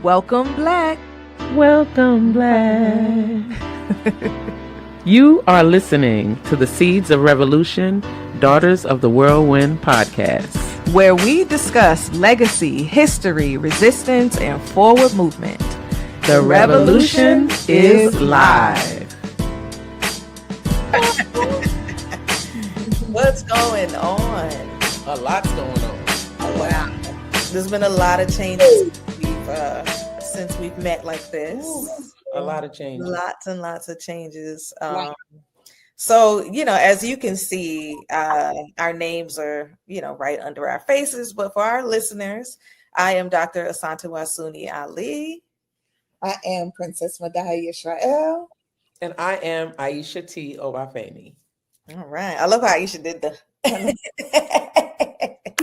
Welcome, Black. Welcome, Black. You are listening to the Seeds of Revolution, Daughters of the Whirlwind podcast, where we discuss legacy, history, resistance, and forward movement. The revolution is live. What's going on? A lot's going on. Wow. There's been a lot of changes since we've met like this. A lot of changes. Lots and lots of changes. So, as you can see, our names are, right under our faces. But for our listeners, I am Dr. Asantewa Sunni-Ali. I am Princess Mdaiyah Yisrael. And I am Aiyisha T. Obafemi. All right. I love how Aiyisha did the...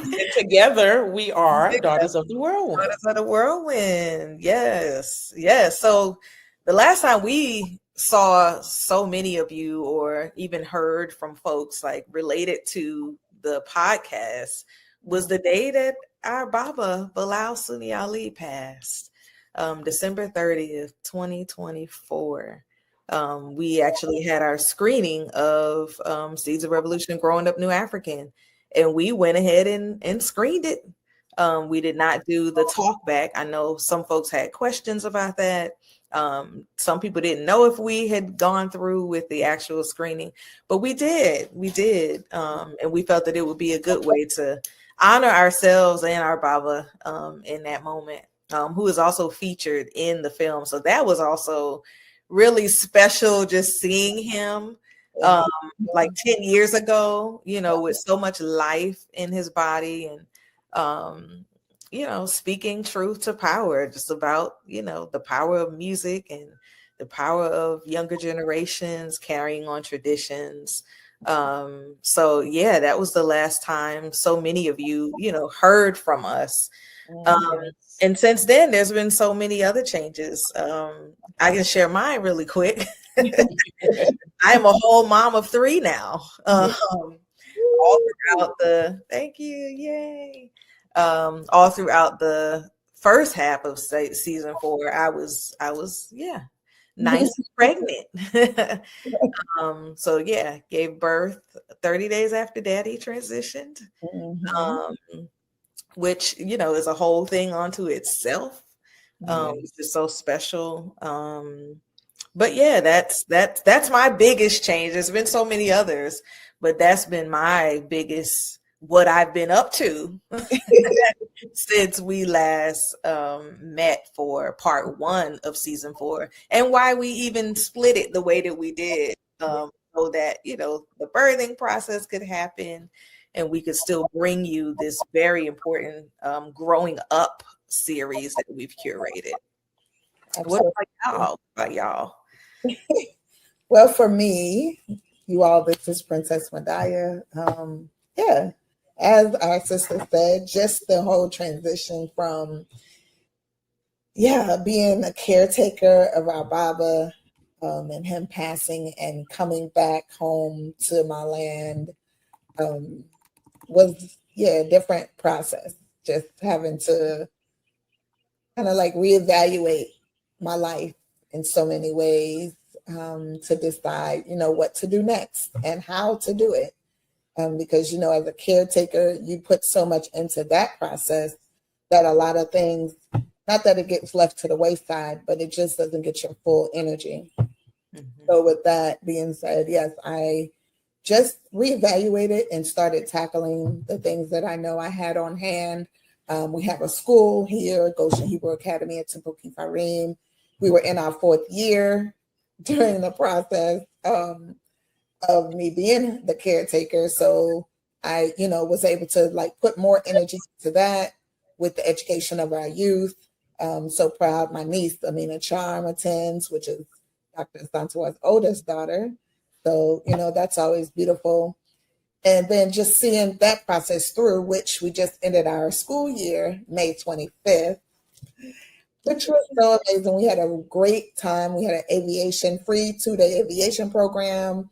And together we are Daughters of the Whirlwind. Daughters of the Whirlwind. Yes. Yes. So the last time we saw so many of you or even heard from folks like related to the podcast was the day that our Baba Bilal Sunni-Ali passed, December 30th, 2024. We actually had our screening of Seeds of Revolution Growing Up New African, and we went ahead and screened it. We did not do the talk back. I know some folks had questions about that. Some people didn't know if we had gone through with the actual screening, but we did. And we felt that it would be a good way to honor ourselves and our Baba in that moment, who is also featured in the film. So that was also really special, just seeing him like 10 years ago, with so much life in his body and, speaking truth to power, just about, the power of music and the power of younger generations carrying on traditions. So yeah, that was the last time so many of you, heard from us. And since then, there's been so many other changes. I can share mine really quick. I am a whole mom of 3 now. All throughout thank you, yay. All throughout the first half of season 4, I was 9 pregnant. So yeah, gave birth 30 days after Daddy transitioned. Which, is a whole thing unto itself. It's just so special. But yeah, that's my biggest change. There's been so many others, but that's been my biggest, what I've been up to since we last met for part 1 of season 4, and why we even split it the way that we did, so that, the birthing process could happen and we could still bring you this very important growing up series that we've curated. Absolutely. What about y'all? Well, for me, you all, this is Princess Mdaiyah. As our sister said, just the whole transition from, being a caretaker of our Baba and him passing and coming back home to my land was, a different process. Just having to kind of like reevaluate my life in so many ways to decide, what to do next and how to do it. Because, as a caretaker, you put so much into that process that a lot of things, not that it gets left to the wayside, but it just doesn't get your full energy. So with that being said, yes, I just reevaluated and started tackling the things that I know I had on hand. We have a school here, Goshen Hebrew Academy at Temple Kifarim. We were in our 4th year during the process of me being the caretaker. So I, was able to like put more energy to that with the education of our youth. So proud my niece, Amina Charm, attends, which is Dr. Asantewa's oldest daughter. So, that's always beautiful. And then just seeing that process through, which we just ended our school year, May 25th, which was so amazing. We had a great time. We had an aviation, free 2-day aviation program.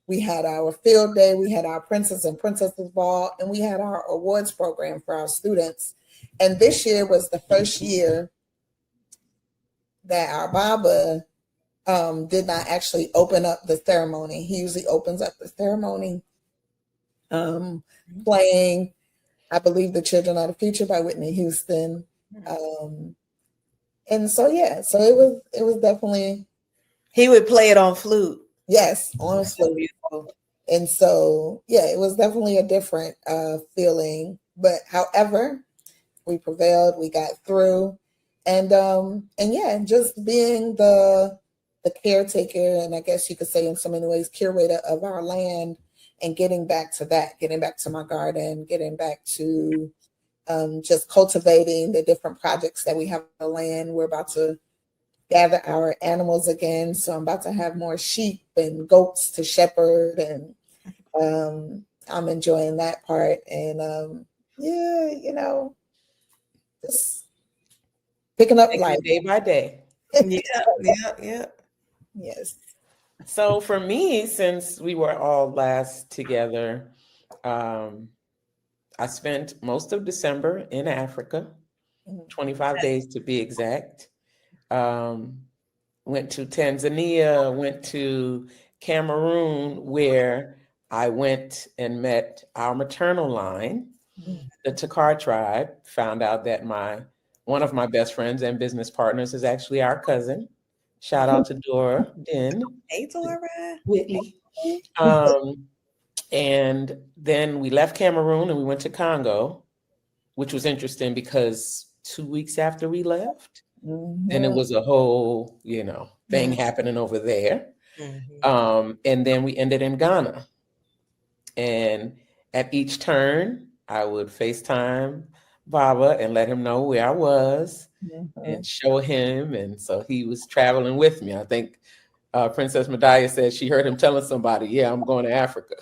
We had our field day. We had our Princess and Princesses Ball, and we had our awards program for our students. And this year was the first year that our Baba did not actually open up the ceremony. He usually opens up the ceremony playing, I believe, The Children of the Future by Whitney Houston. And so, yeah, so it was definitely. He would play it on flute. Yes, on flute. And so, yeah, it was definitely a different feeling. But however, we prevailed, we got through. And yeah, just being the caretaker, and I guess you could say in so many ways, curator of our land, and getting back to that, getting back to my garden, getting back to just cultivating the different projects that we have on the land. We're about to gather our animals again. So I'm about to have more sheep and goats to shepherd, and I'm enjoying that part. And yeah, you know, just picking up life day by day. Yeah. Yes. So for me, since we were all last together, I spent most of December in Africa, 25 days to be exact. Went to Tanzania, went to Cameroon, where I went and met our maternal line, the Takar tribe. Found out that one of my best friends and business partners is actually our cousin. Shout out to Dora Den. Hey, Dora. Whitley. And then we left Cameroon and we went to Congo, which was interesting because 2 weeks after we left, and it was a whole, thing happening over there. And then we ended in Ghana. And at each turn, I would FaceTime Baba and let him know where I was and show him. And so he was traveling with me. I think Princess Mdaiyah said she heard him telling somebody, yeah, I'm going to Africa.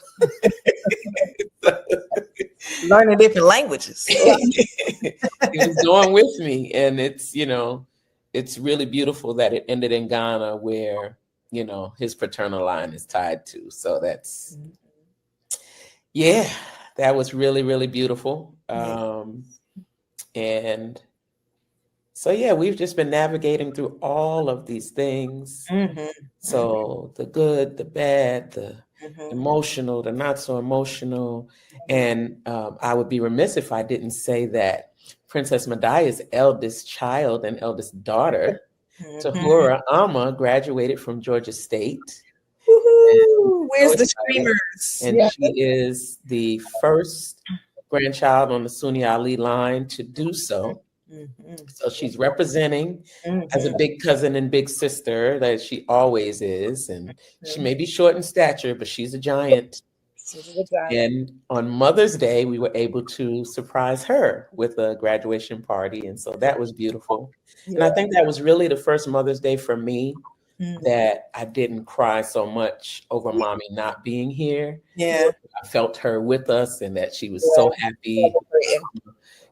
Learning different languages. He was going with me. And it's, it's really beautiful that it ended in Ghana, where, his paternal line is tied to. So that's, yeah, that was really, really beautiful. And so, yeah, we've just been navigating through all of these things. So the good, the bad, the emotional, the not so emotional. And I would be remiss if I didn't say that Princess Mdaiyah's eldest child and eldest daughter, Tahura Ama, graduated from Georgia State. Where's the screamers? And she is the first grandchild on the Sunni-Ali line to do so. So she's representing as a big cousin and big sister, that she always is. And she may be short in stature, but she's a giant. And on Mother's Day, we were able to surprise her with a graduation party. And so that was beautiful. And I think that was really the first Mother's Day for me that I didn't cry so much over mommy not being here. Yeah. I felt her with us, and that she was so happy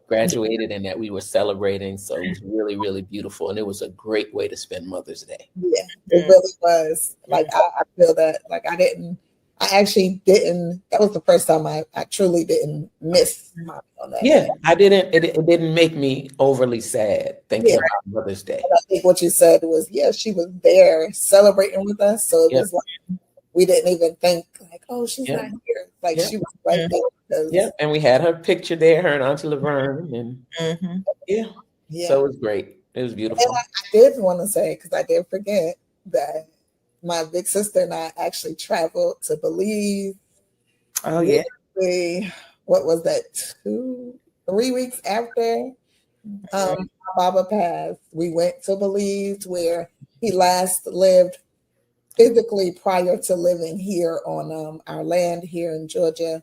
graduated and that we were celebrating. So it was really, really beautiful. And it was a great way to spend Mother's Day. Yeah, it really was. Like, I feel that, like, I actually didn't, that was the first time I truly didn't miss mommy on that day. I didn't, it didn't make me overly sad thinking about Mother's Day. And I think what you said was, she was there celebrating with us. So it was like, we didn't even think like, oh, she's not here. Like she was right there. And we had her picture there, her and Auntie Laverne, and so it was great. It was beautiful. And I did want to say, because I did forget, that my big sister and I actually traveled to Belize. Oh yeah. What was that? 3 weeks after Baba passed, we went to Belize, where he last lived physically prior to living here on our land here in Georgia.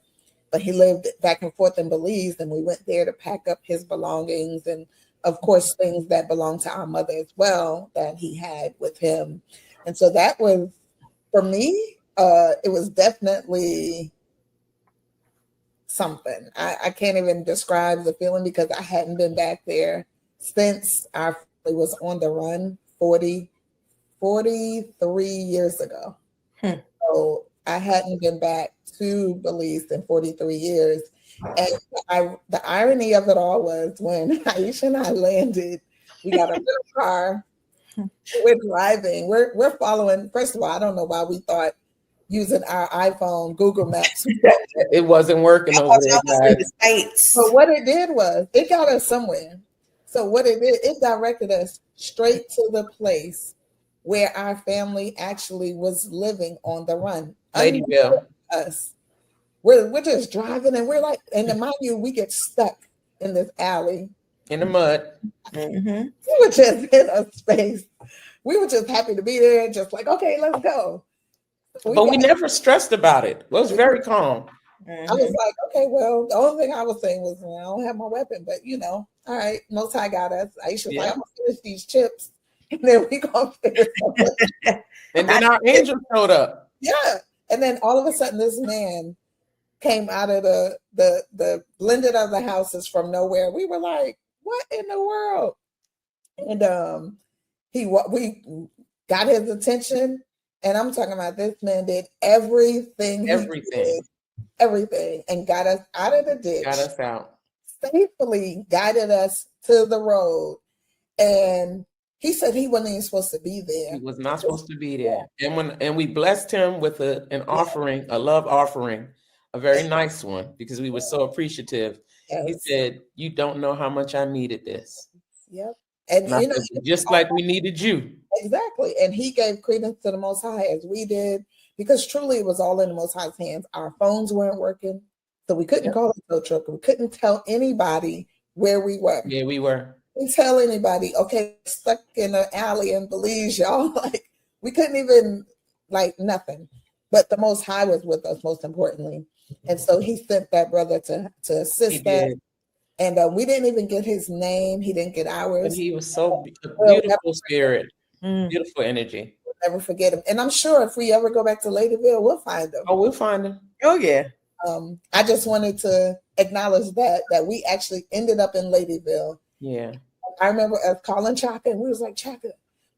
But he lived back and forth in Belize, and we went there to pack up his belongings and, of course, things that belonged to our mother as well that he had with him. And so that was, for me, it was definitely something. I can't even describe the feeling, because I hadn't been back there since our family was on the run 43 years ago. So I hadn't been back to Belize in 43 years. And the irony of it all was, when Aiyisha and I landed, we got a little car we're driving. We're following. First of all, I don't know why we thought using our iPhone Google Maps. It wasn't working over there, guys. But what it did was it got us somewhere. So what it did, it directed us straight to the place where our family actually was living on the run. Ladyville. Us. We're just driving and we're like, and mind you, we get stuck in this alley. In the mud. Mm-hmm. We were just in a space. We were just happy to be there, just like, okay, let's go. We never stressed about it. It was very calm. I was like, okay, well, the only thing I was saying was, I don't have my weapon, but all right, Most High got us. Aisha was like, I'm gonna finish these chips, and then we gonna finish them. And then our angel showed up. Yeah, and then all of a sudden, this man came out of the blended of the houses from nowhere. We were like, what in the world? And we got his attention, and I'm talking about this man did everything, and got us out of the ditch, got us out, safely guided us to the road. And he said he wasn't even supposed to be there. He was not supposed to be there. And we blessed him with an offering, a love offering, a very nice one, because we were so appreciative. Yes. He said, "You don't know how much I needed this." Yep. And just like we needed you. Exactly. And he gave credence to the Most High as we did, because truly it was all in the Most High's hands. Our phones weren't working, so we couldn't call a tow truck. We couldn't tell anybody where we were. Yeah, we were. We couldn't tell anybody, okay, stuck in an alley in Belize, y'all. Like, we couldn't even, nothing. But the Most High was with us, most importantly. And so he sent that brother to assist us. And we didn't even get his name. He didn't get ours. But he was so beautiful spirit, beautiful energy. We'll never forget him. And I'm sure if we ever go back to Ladyville, we'll find him. Oh, we'll find him. Oh, yeah. I just wanted to acknowledge that we actually ended up in Ladyville. Yeah. I remember us calling Chaka, and we was like, Chaka,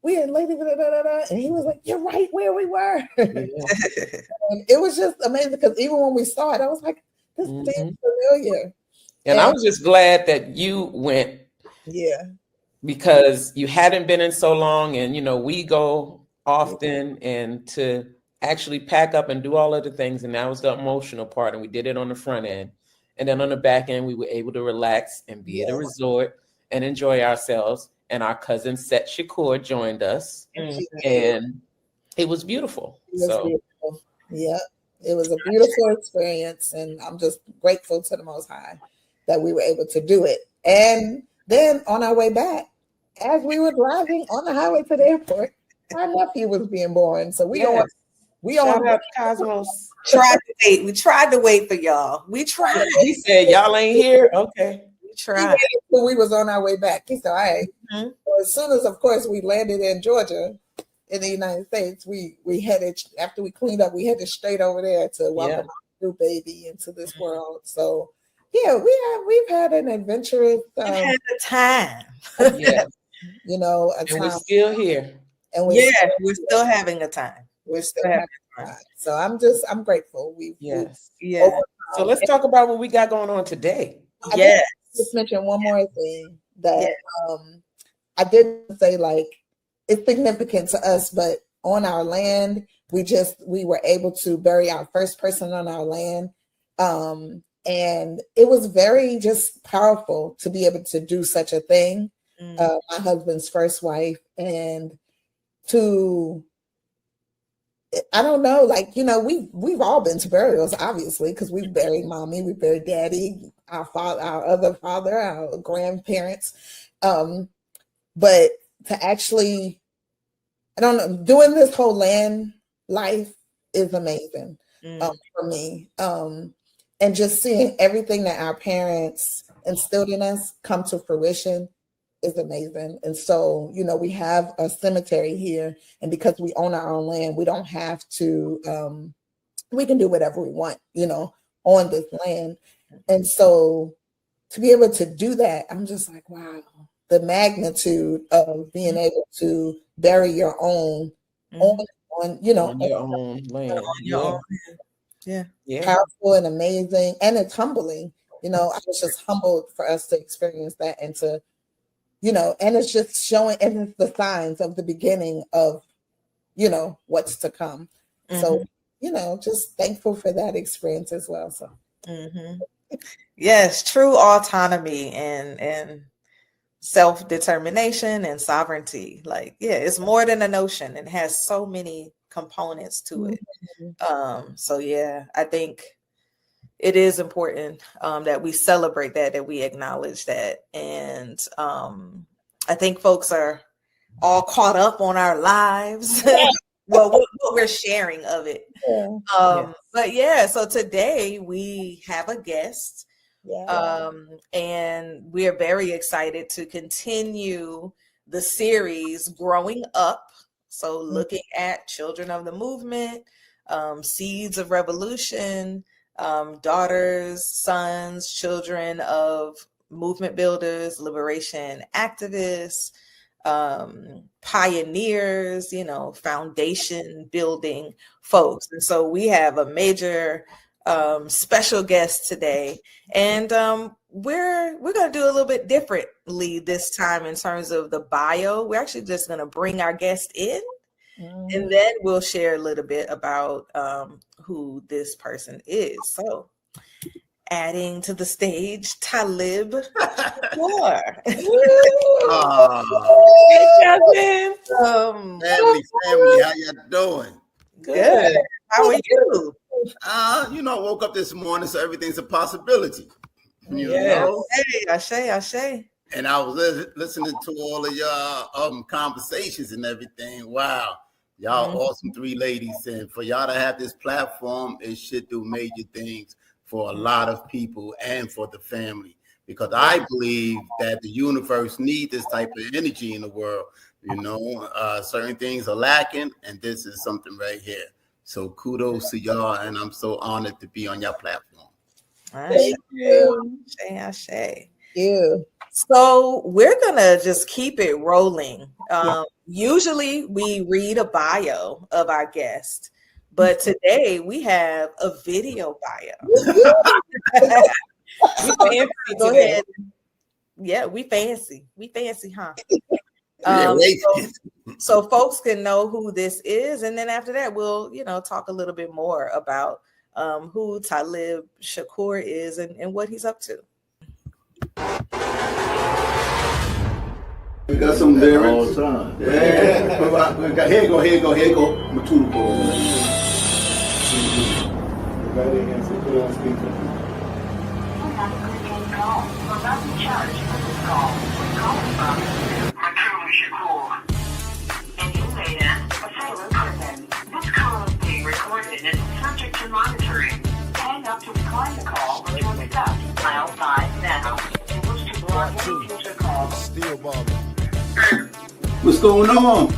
we're in Ladyville, and he was like, you're right where we were. Yeah. And it was just amazing, because even when we saw it, I was like, this seems familiar. And I was just glad that you went. Yeah. Because you hadn't been in so long, and we go often, and to actually pack up and do all of the things, and that was the emotional part, and we did it on the front end. And then on the back end, we were able to relax and be at a resort and enjoy ourselves. And our cousin Set Shakur joined us, and it was beautiful. Beautiful. Yeah, it was a beautiful experience, and I'm just grateful to the Most High that we were able to do it. And then on our way back, as we were driving on the highway to the airport, our nephew was being born. So we all Cosmos. We tried to wait for y'all. We tried. He said, "Y'all ain't here." Okay. We tried. We was on our way back. He said, all right. So as soon as, of course, we landed in Georgia in the United States, we headed, after we cleaned up, we headed straight over there to welcome our new baby into this world. So yeah, we've had an adventurous we've had a time. Yes. And we're still here. And we're still having a time. We're still having a time. So I'm grateful. So let's talk about what we got going on today. Yes. Just mention one more thing that I didn't say, it's significant to us, but on our land, we were able to bury our first person on our land. And it was very just powerful to be able to do such a thing. My husband's first wife, and I don't know, we've all been to burials, obviously, because we've buried mommy, we buried daddy, our father, our other father, our grandparents. But to actually, I don't know, doing this whole land life is amazing for me. And just seeing everything that our parents instilled in us come to fruition is amazing. And so, we have a cemetery here, and because we own our own land, we don't have to, we can do whatever we want, on this land. And so to be able to do that, I'm just like, wow, the magnitude of being able to bury your own on your own land. Yeah. Powerful and amazing. And it's humbling. I was just humbled for us to experience that and to and it's just showing, and it's the signs of the beginning of, what's to come. So, just thankful for that experience as well. So, yes, true autonomy and self-determination and sovereignty. Like, yeah, it's more than a notion. It has so many components to it. So yeah, I think it is important that we celebrate that we acknowledge that. And I think folks are all caught up on our lives. Well, what we're sharing of it. But yeah, so today we have a guest. And we are very excited to continue the series Growing Up. So looking at children of the movement, seeds of revolution, daughters, sons, children of movement builders, liberation activists, pioneers, foundation building folks. And so we have a major special guest today, and we're going to do a little bit differently this time in terms of the bio. We're actually just going to bring our guest in, and then we'll share a little bit about who this person is. So adding to the stage, Talib Shakur. Hey, Jasmine. Family, how y'all doing? Good. How are you? Woke up this morning, so everything's a possibility. Ashe. And I was listening to all of y'all conversations and everything. Wow, y'all awesome three ladies, and for y'all to have this platform, it should do major things for a lot of people and for the family, because I believe that the universe needs this type of energy in the world. Certain things are lacking, and this is something right here. So kudos to y'all, and I'm so honored to be on your platform. Thank you. Ashe. So we're gonna just keep it rolling. Usually we read a bio of our guest, but today we have a video bio. Go ahead. Yeah, we fancy. We fancy, huh? So folks can know who this is, and then after that, we'll talk a little bit more about who Talib Shakur is and what he's up to. We got some lyrics. Yeah. Here you go. Mutulu Shakur. An inmater, a federal prison. This call is being recorded and is subject to monitoring. Hang up to decline the call or to accept dial 5 now. In which to block any future calls. Still bothering. What's going on?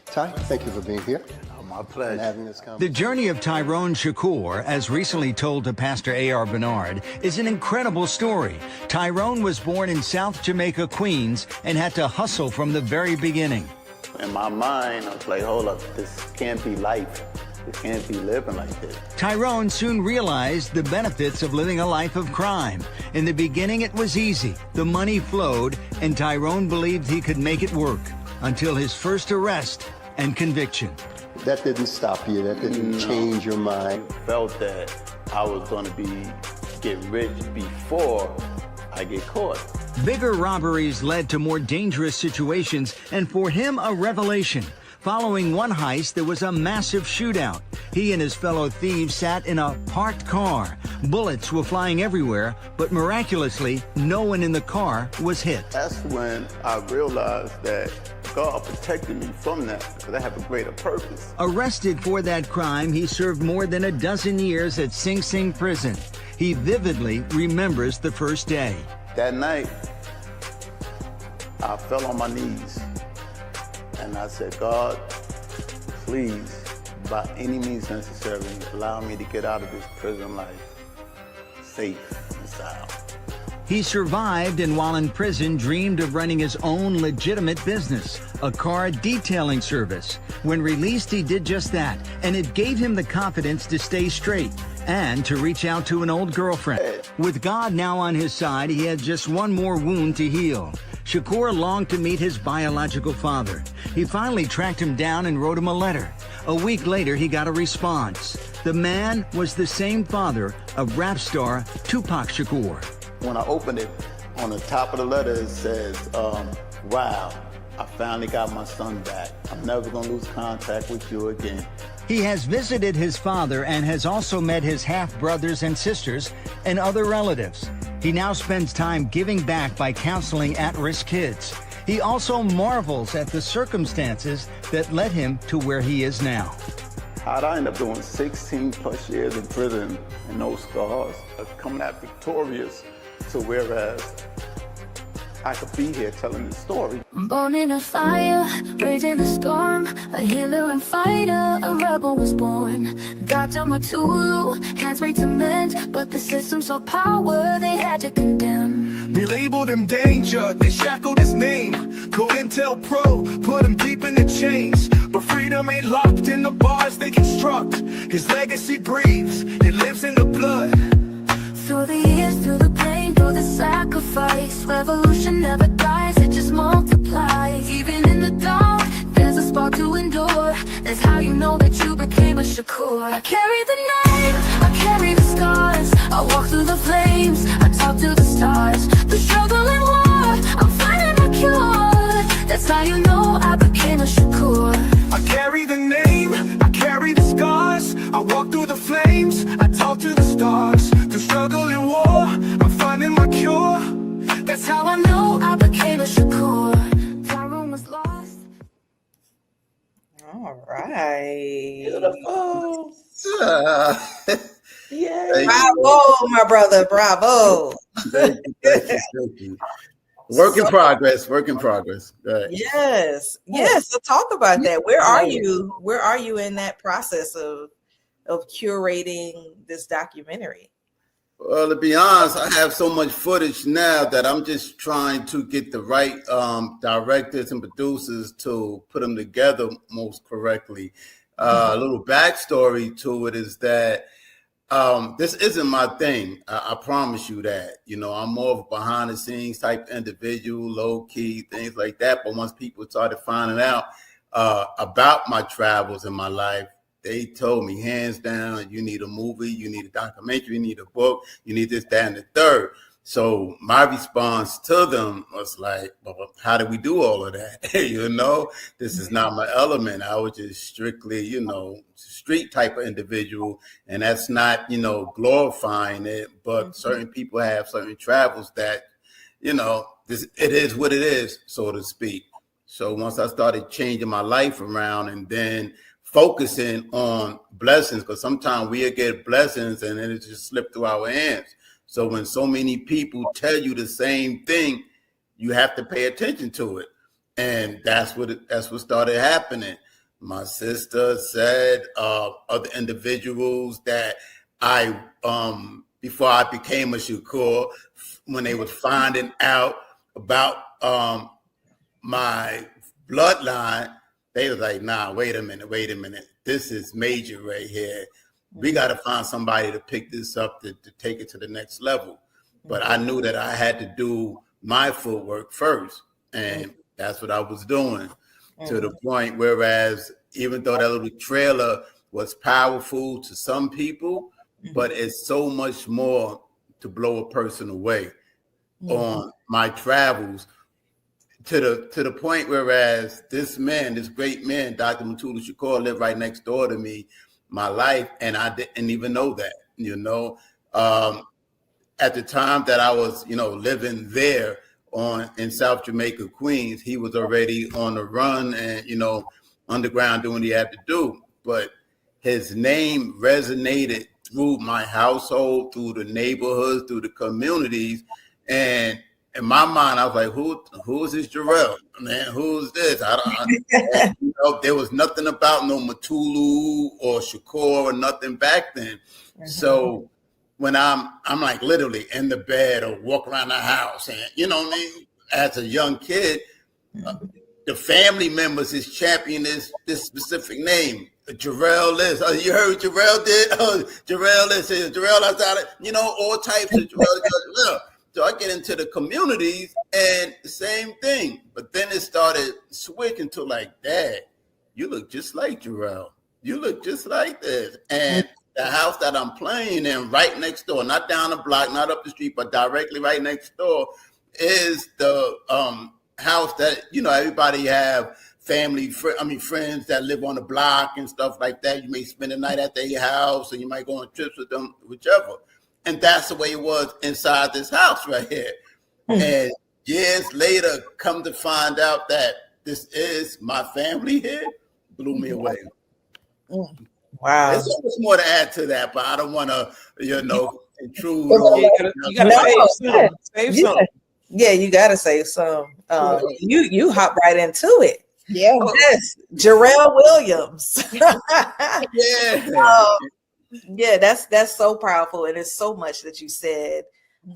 Ty, thank you for being here. My pleasure. And having this conversation. The journey of Tyrone Shakur, as recently told to Pastor A.R. Bernard, is an incredible story. Tyrone was born in South Jamaica, Queens, and had to hustle from the very beginning. In my mind, I was like, hold up, this can't be life. It can't be living like this. Tyrone soon realized the benefits of living a life of crime. In the beginning, it was easy. The money flowed, and Tyrone believed he could make it work until his first arrest and conviction. That didn't stop you. That didn't change your mind. I felt that I was going to get rich before I get caught. Bigger robberies led to more dangerous situations, and for him, a revelation. Following one heist, there was a massive shootout. He and his fellow thieves sat in a parked car. Bullets were flying everywhere, but miraculously, no one in the car was hit. That's when I realized that God protected me from that, because I have a greater purpose. Arrested for that crime, he served more than a dozen years at Sing Sing prison. He vividly remembers the first day. That night, I fell on my knees. And I said, God, please, by any means necessary, allow me to get out of this prison life safe and sound. He survived, and while in prison, dreamed of running his own legitimate business, a car detailing service. When released, he did just that, and it gave him the confidence to stay straight and to reach out to an old girlfriend. With God now on his side, he had just one more wound to heal. Shakur longed to meet his biological father. He finally tracked him down and wrote him a letter. A week later, he got a response. The man was the same father of rap star Tupac Shakur. When I opened it, on the top of the letter it says, wow, I finally got my son back. I'm never gonna lose contact with you again. He has visited his father and has also met his half-brothers and sisters and other relatives. He now spends time giving back by counseling at-risk kids. He also marvels at the circumstances that led him to where he is now. How'd I end up doing 16 plus years in prison and no scars, coming out victorious to whereas I could be here telling the story. I'm born in a fire, raised in a storm, a healer and fighter, a rebel was born. Dr. Mutulu, hands made to mend, but the system saw power they had to condemn. They labeled him danger, they shackled his name. COINTELPRO, put him deep in the chains. But freedom ain't locked in the bars they construct. His legacy breathes, it lives in the blood. Through the years, through the pain, through the sacrifice, revolution never dies, it just multiplies. Even in the dark, there's a spark to endure. That's how you know that you became a Shakur. I carry the name, I carry the scars, I walk through the flames, I talk to the stars. The struggle and war, I'm finding a cure. That's how you know I became a Shakur. I carry the name, I carry the scars, I walk through the flames, I talk to the stars. Through struggle and war, I'm finding my cure. That's how I know I became a Shakur. Tyrone was lost. All right. Beautiful. Yeah. Bravo, my brother. Bravo. Thank you. Work in progress. Work in progress. Right. Yes. Yes. So talk about that. Where are you? Where are you in that process of curating this documentary? Well, to be honest, I have so much footage now that I'm just trying to get the right directors and producers to put them together most correctly. A little backstory to it is that this isn't my thing. I promise you that. You know, I'm more of a behind the scenes type individual, low key, things like that. But once people started finding out about my travels and my life, they told me hands down, you need a movie, you need a documentary, you need a book, you need this, that, and the third. So my response to them was like, well, how do we do all of that? You know, this is not my element. I was just strictly, you know, street type of individual. And that's not, you know, glorifying it. But certain people have certain travels that, you know, it is what it is, so to speak. So once I started changing my life around and then focusing on blessings, because sometimes we'll get blessings and then it just slip through our hands. So when so many people tell you the same thing, you have to pay attention to it. And that's what started happening. My sister said, other individuals that before I became a Shakur, when they was finding out about my bloodline, they was like, nah, wait a minute. This is major right here. We got to find somebody to pick this up to take it to the next level. But I knew that I had to do my footwork first. And that's what I was doing to the point. Whereas even though that little trailer was powerful to some people, but it's so much more to blow a person away on my travels. To the point whereas this great man, Dr. Mutulu Shakur, lived right next door to me, my life, and I didn't even know that, you know. At the time that I was, you know, living there in South Jamaica, Queens, he was already on the run and, you know, underground doing what he had to do. But his name resonated through my household, through the neighborhoods, through the communities, and in my mind, I was like, who is this Jarrell? Man, who's this? You know, there was nothing about no Mutulu or Shakur or nothing back then. So when I'm like literally in the bed or walk around the house and, you know what I mean? As a young kid, the family members is championing this specific name. Jarrell this. Oh, you heard what Jarrell did? Oh, Jarrell this. Jarrell outside. You know, all types of Jarrell. So I get into the communities and the same thing. But then it started switching to like, Dad, you look just like Jarrell. You look just like this. And the house that I'm playing in right next door, not down the block, not up the street, but directly right next door is the house that, you know, everybody have friends that live on the block and stuff like that. You may spend the night at their house and you might go on trips with them, whichever. And that's the way it was inside this house right here. And years later, come to find out that this is my family here, blew me away. Wow. There's so much more to add to that, but I don't want to, intrude. You gotta save some. Yeah, you gotta save some. You hop right into it. Yeah. Yes, Jarrell Williams. Yeah, that's so powerful, and it's so much that you said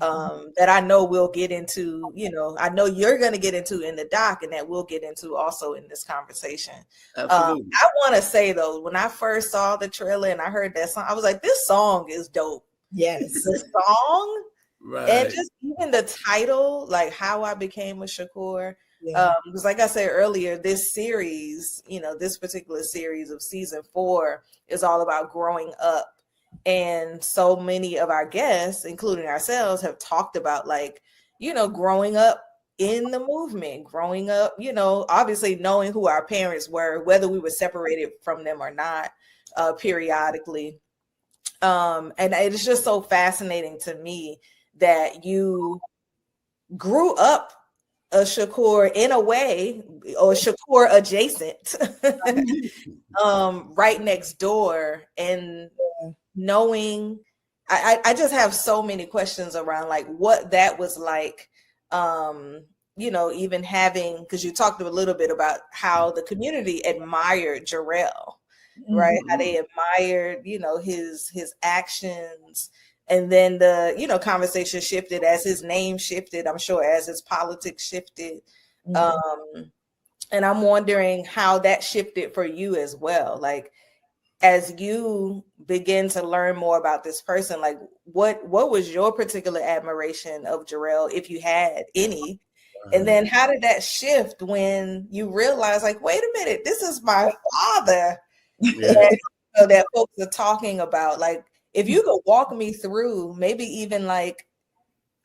that I know we'll get into. You know, I know you're going to get into in the doc, and that we'll get into also in this conversation. Absolutely. I want to say though, when I first saw the trailer and I heard that song, I was like, this song is dope. Yes, the song, right, and just even the title, like How I Became a Shakur. Because like I said earlier, this series, this particular series of season 4 is all about growing up. And so many of our guests, including ourselves, have talked about growing up in the movement, growing up, obviously knowing who our parents were, whether we were separated from them or not, periodically. And it's just so fascinating to me that you grew up a Shakur in a way, or Shakur adjacent, right next door, and knowing, I just have so many questions around like what that was like, even having, because you talked a little bit about how the community admired Jarrell, right? How they admired, his actions. And then the, conversation shifted as his name shifted, I'm sure, as his politics shifted. And I'm wondering how that shifted for you as well. Like, as you begin to learn more about this person, like what was your particular admiration of Jarrell, if you had any? And then how did that shift when you realized, like, wait a minute, this is my father that folks are talking about? Like, if you could walk me through, maybe even like,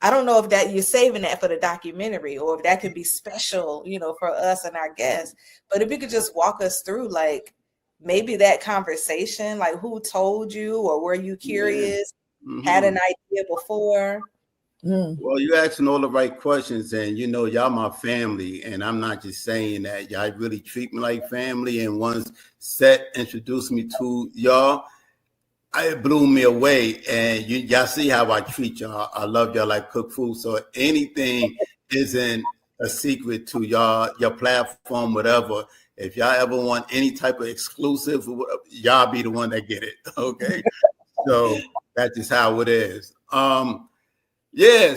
I don't know if that you're saving that for the documentary or if that could be special, for us and our guests. But if you could just walk us through, like, maybe that conversation, like who told you, or were you curious, had an idea before? Well, you're asking all the right questions, and y'all my family, and I'm not just saying that. Y'all really treat me like family, and once Seth introduced me to y'all, it blew me away. And y'all see how I treat y'all. I love y'all like cook food. So anything isn't a secret to y'all, your platform, whatever. If y'all ever want any type of exclusive, y'all be the one that get it. Okay. So that's just how it is.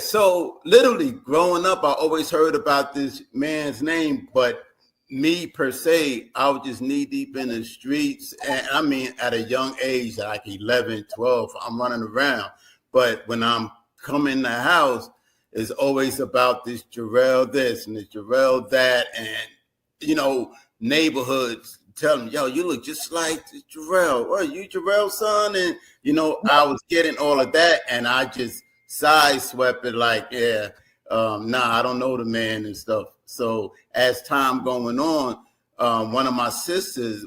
So literally growing up, I always heard about this man's name, but me per se, I was just knee deep in the streets. And I mean, at a young age, like 11, 12, I'm running around. But when I'm coming in the house, it's always about this Jarrell this and this Jarrell that. And, neighborhoods tell them, yo, you look just like Jarrell. Well, you Jarrell's son? And, I was getting all of that. And I just sideswept it like, I don't know the man and stuff. So as time going on, one of my sisters,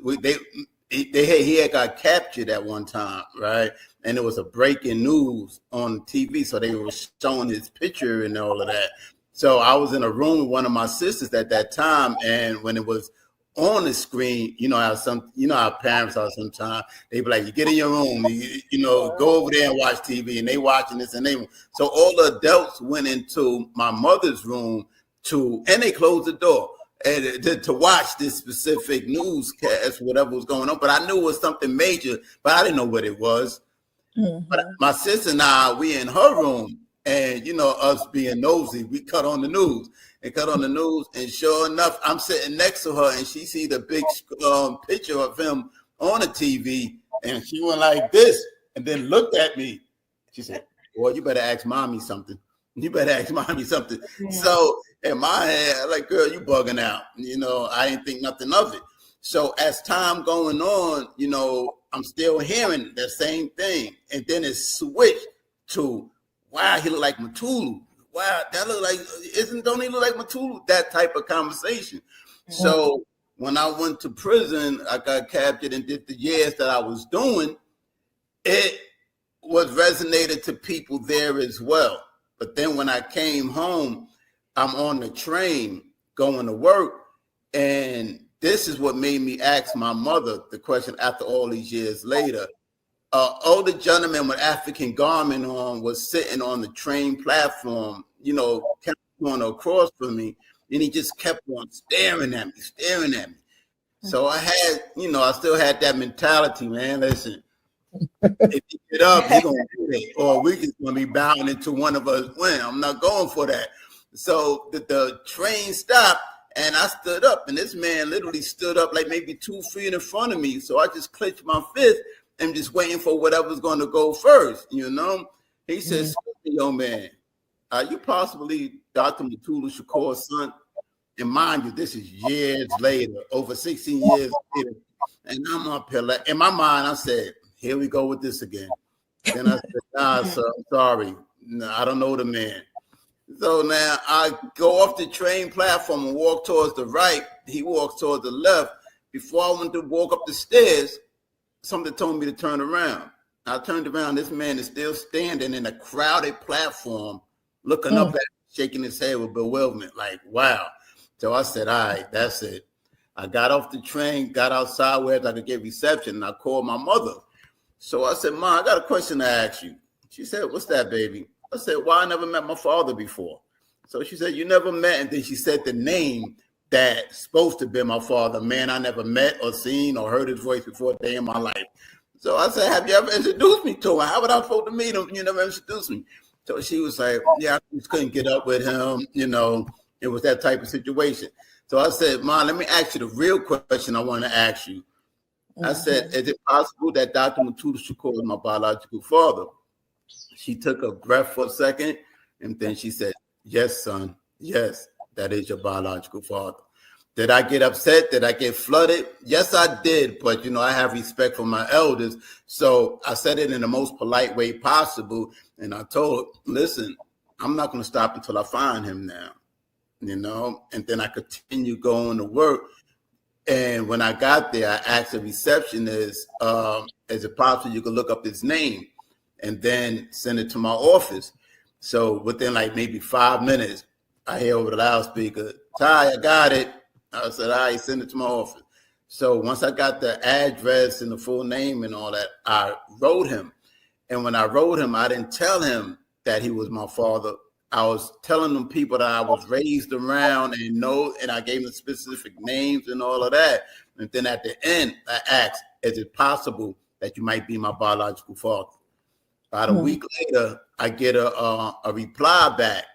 he had got captured at one time, right? And it was a breaking news on TV, so they were showing his picture and all of that. So I was in a room with one of my sisters at that time, and when it was on the screen, how parents are sometimes, they be like, you get in your room, go over there and watch TV, and they watching this, and so all the adults went into my mother's room and they closed the door and to watch this specific newscast, whatever was going on. But I knew it was something major, but I didn't know what it was. But my sister and I, we in her room, and us being nosy, we cut on the news. And sure enough, I'm sitting next to her, and she see the big picture of him on the TV, and she went like this, and then looked at me. She said, "Boy, you better ask mommy something." You better ask mommy something. So in my head, like, girl, you bugging out. I didn't think nothing of it. So as time going on, I'm still hearing the same thing. And then it switched to, wow, he look like Mutulu. Wow, that look like, don't he look like Mutulu? That type of conversation. So when I went to prison, I got captured and did the years that I was doing. It was resonated to people there as well. But then when I came home, I'm on the train going to work. And this is what made me ask my mother the question after all these years later. Older gentleman with African garment on was sitting on the train platform, kept going across from me. And he just kept on staring at me. So I had, I still had that mentality, man. Listen, if you get up, you're going to do it. Or we just going to be bowing into one of us win. I'm not going for that. So the train stopped and I stood up. And this man literally stood up like maybe 2 feet in front of me. So I just clenched my fist and just waiting for whatever's going to go first, He says, yo, man, are you possibly Dr. Mutulu Shakur's son? And mind you, this is years later, over 16 years later. And I'm up here, in my mind, I said, here we go with this again. Then I said, nah, sir, I'm sorry. No, I don't know the man. So now I go off the train platform and walk towards the right. He walks towards the left. Before I went to walk up the stairs, something told me to turn around. I turned around. This man is still standing in a crowded platform, looking up at me, shaking his head with bewilderment, like, wow. So I said, all right, that's it. I got off the train, got outside where I could get reception, and I called my mother. So I said, Ma, I got a question to ask you. She said, what's that, baby? I said, well, I never met my father before. So she said, you never met? And then she said the name that's supposed to be my father, man I never met or seen or heard his voice before a day in my life. So I said, have you ever introduced me to him? How would I supposed to meet him? You never introduced me. So she was like, yeah, I just couldn't get up with him. It was that type of situation. So I said, Ma, let me ask you the real question I want to ask you. I said, is it possible that Dr. Mutulu Shakur is my biological father? She took a breath for a second, and then she said, yes, son. Yes, that is your biological father. Did I get upset? Did I get flooded? Yes, I did. But, I have respect for my elders. So I said it in the most polite way possible. And I told her, listen, I'm not going to stop until I find him now. And then I continue going to work. And when I got there, I asked the receptionist, is it possible you could look up his name and then send it to my office? So within like maybe 5 minutes, I hear over the loudspeaker, Ty, I got it. I said, all right, send it to my office. So once I got the address and the full name and all that, I wrote him. And when I wrote him, I didn't tell him that he was my father. I was telling them people that I was raised around and I gave them specific names and all of that. And then at the end, I asked, is it possible that you might be my biological father? About a week later, I get a reply back.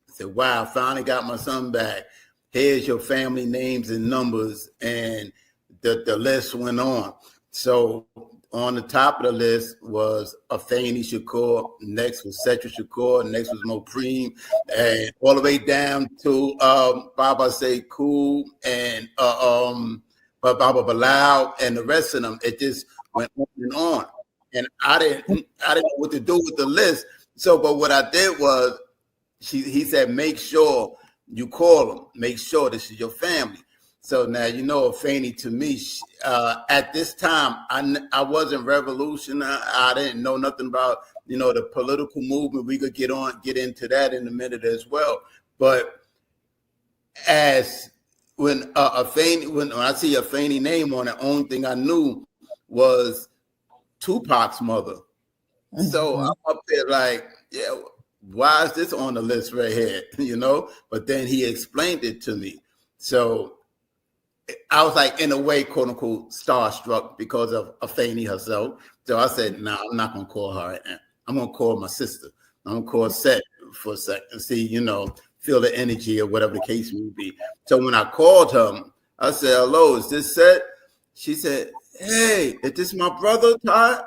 I said, wow, I finally got my son back. Here's your family names and numbers. And the list went on. So on the top of the list was Obafemi Shakur, next was Setra Shakur, next was Mopreme, and all the way down to Baba Sekou and Baba Bilal and the rest of them. It just went on and on. And I didn't know what to do with the list. So, but what I did was he said, make sure you call them, make sure this is your family. So now, Obafemi to me, at this time, I wasn't revolutionary. I didn't know nothing about, the political movement. We could get into that in a minute as well. But when I see Obafemi name on it, the only thing I knew was Tupac's mother. So I'm up there like, yeah, why is this on the list right here? But then he explained it to me. So I was like, in a way, quote unquote, starstruck because of Obafemi herself. So I said, nah, I'm not going to call her right now. I'm going to call my sister. I'm going to call Seth for a second, see, feel the energy or whatever the case may be. So when I called her, I said, hello, is this Seth? She said, hey, is this my brother, Todd?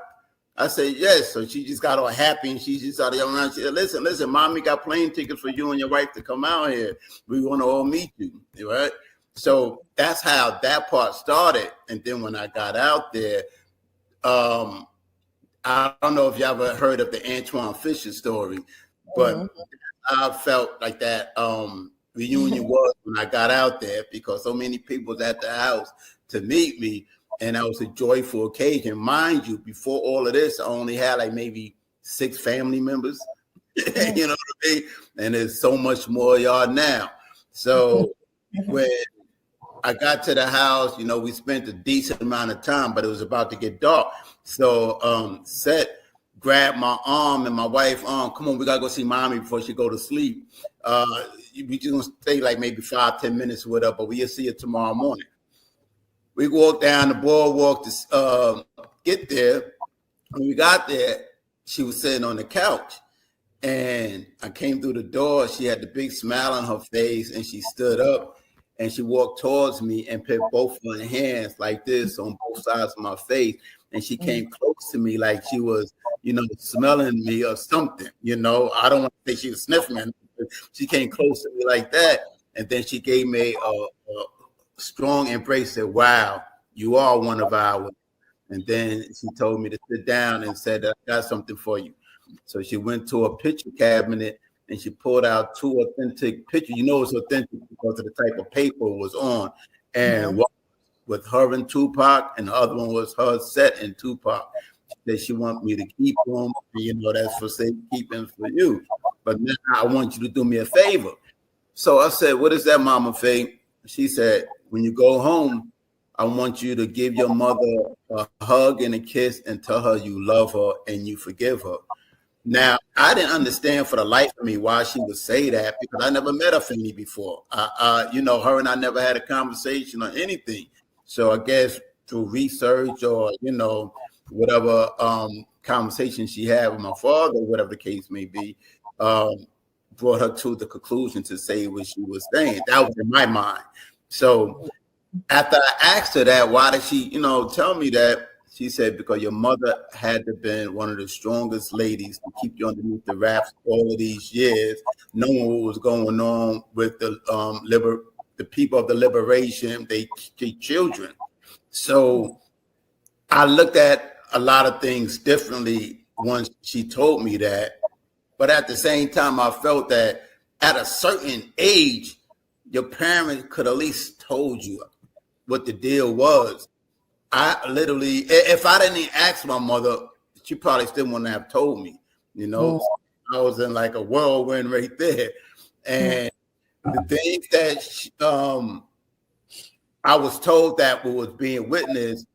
I said, yes. So she just got all happy and she just started yelling around. She said, listen, mommy got plane tickets for you and your wife to come out here. We want to all meet you, right? So that's how that part started. And then when I got out there, I don't know if you ever heard of the Antoine Fisher story, but I felt like that reunion was when I got out there, because so many people was at the house to meet me, and that was a joyful occasion. Mind you, before all of this, I only had like maybe 6 family members, you know what I mean? And there's so much more y'all now. So when I got to the house, you know, we spent a decent amount of time, but it was about to get dark. So Seth grabbed my arm and my wife's arm. Come on, we got to go see mommy before she go to sleep. We just going to stay like maybe 5-10 minutes with her, but we'll see her tomorrow morning. We walked down the boardwalk to get there. When we got there, she was sitting on the couch. And I came through the door. She had the big smile on her face, and she stood up. And she walked towards me and put both of her hands like this on both sides of my face. And she came close to me like she was, you know, smelling me or something. You know, I don't want to say she was sniffing me. She came close to me like that. And then she gave me a strong embrace. Said, wow, you are one of ours. And then she told me to sit down and said, I got something for you. So she went to a picture cabinet and she pulled out 2 authentic pictures. You know it's authentic because of the type of paper it was on. And one with her and Tupac, and the other one was her set and Tupac. That she wanted me to keep them. You know, that's for safekeeping for you. But now I want you to do me a favor. So I said, what is that, Mama Faye? She said, when you go home, I want you to give your mother a hug and a kiss and tell her you love her and you forgive her. Now, I didn't understand for the life of me why she would say that, because I never met Afeni before. You know, her and I never had a conversation or anything. So I guess through research or, you know, whatever conversation she had with my father, whatever the case may be, brought her to the conclusion to say what she was saying. That was in my mind. So after I asked her that, why did she, you know, tell me that? She said, because your mother had to been one of the strongest ladies to keep you underneath the wraps all of these years, knowing what was going on with the people of the liberation, they children. So I looked at a lot of things differently once she told me that. But at the same time, I felt that at a certain age, your parents could at least told you what the deal was. I literally, if I didn't ask my mother, she probably still wouldn't have told me, you know. I was in like a whirlwind right there. And the things that I was told that was being witnessed,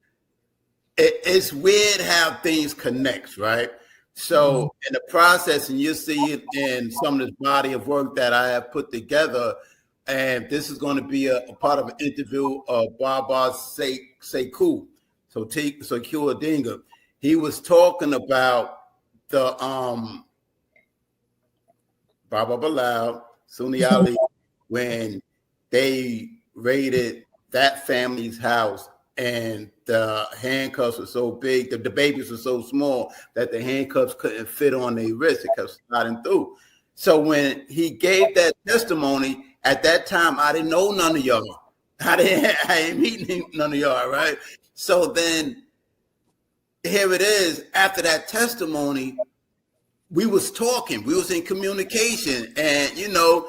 it's weird how things connect, right? So in the process, and you'll see it in some of this body of work that I have put together, and this is going to be a part of an interview of Baba Sekou, Sekou Odinga. He was talking about the Baba Bilal, Sunni-Ali, when they raided that family's house and the handcuffs were so big, the babies were so small that the handcuffs couldn't fit on their wrists. It kept sliding through. So when he gave that testimony, at that time, I didn't know none of y'all. I ain't meeting none of y'all, right? So then here it is. After that testimony, we was talking. We was in communication. And, you know,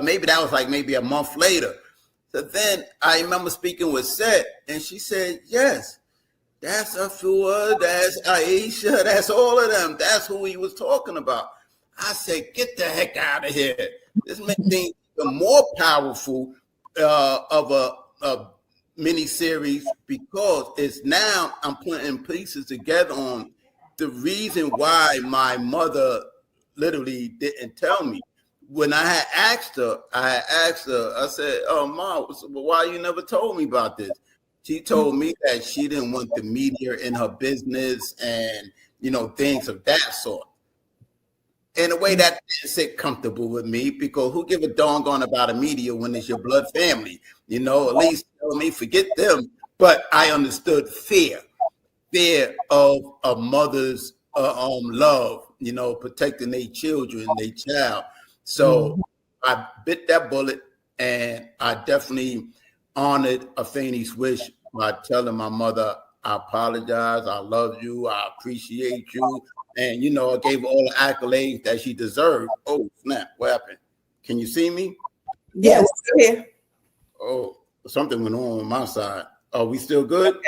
maybe that was like maybe a month later. So then I remember speaking with Seth, and she said, yes, that's Afua, that's Aiyisha, that's all of them. That's who he was talking about. I said, get the heck out of here. This makes things even more powerful of a mini series, because it's now I'm putting pieces together on the reason why my mother literally didn't tell me. When I had asked her, I said, oh, Mom, why you never told me about this? She told me that she didn't want the media in her business and, you know, things of that sort. In a way that didn't sit comfortable with me, because who give a doggone about a media when it's your blood family? You know, at least tell me, forget them. But I understood fear fear of a mother's love, protecting their children, their child. So I bit that bullet, and I definitely honored Afeni's wish by telling my mother, I apologize, I love you, I appreciate you. And, I gave her all the accolades that she deserved. Oh, snap, what happened? Can you see me? Yes. Yeah. Oh, something went on my side. Are we still good?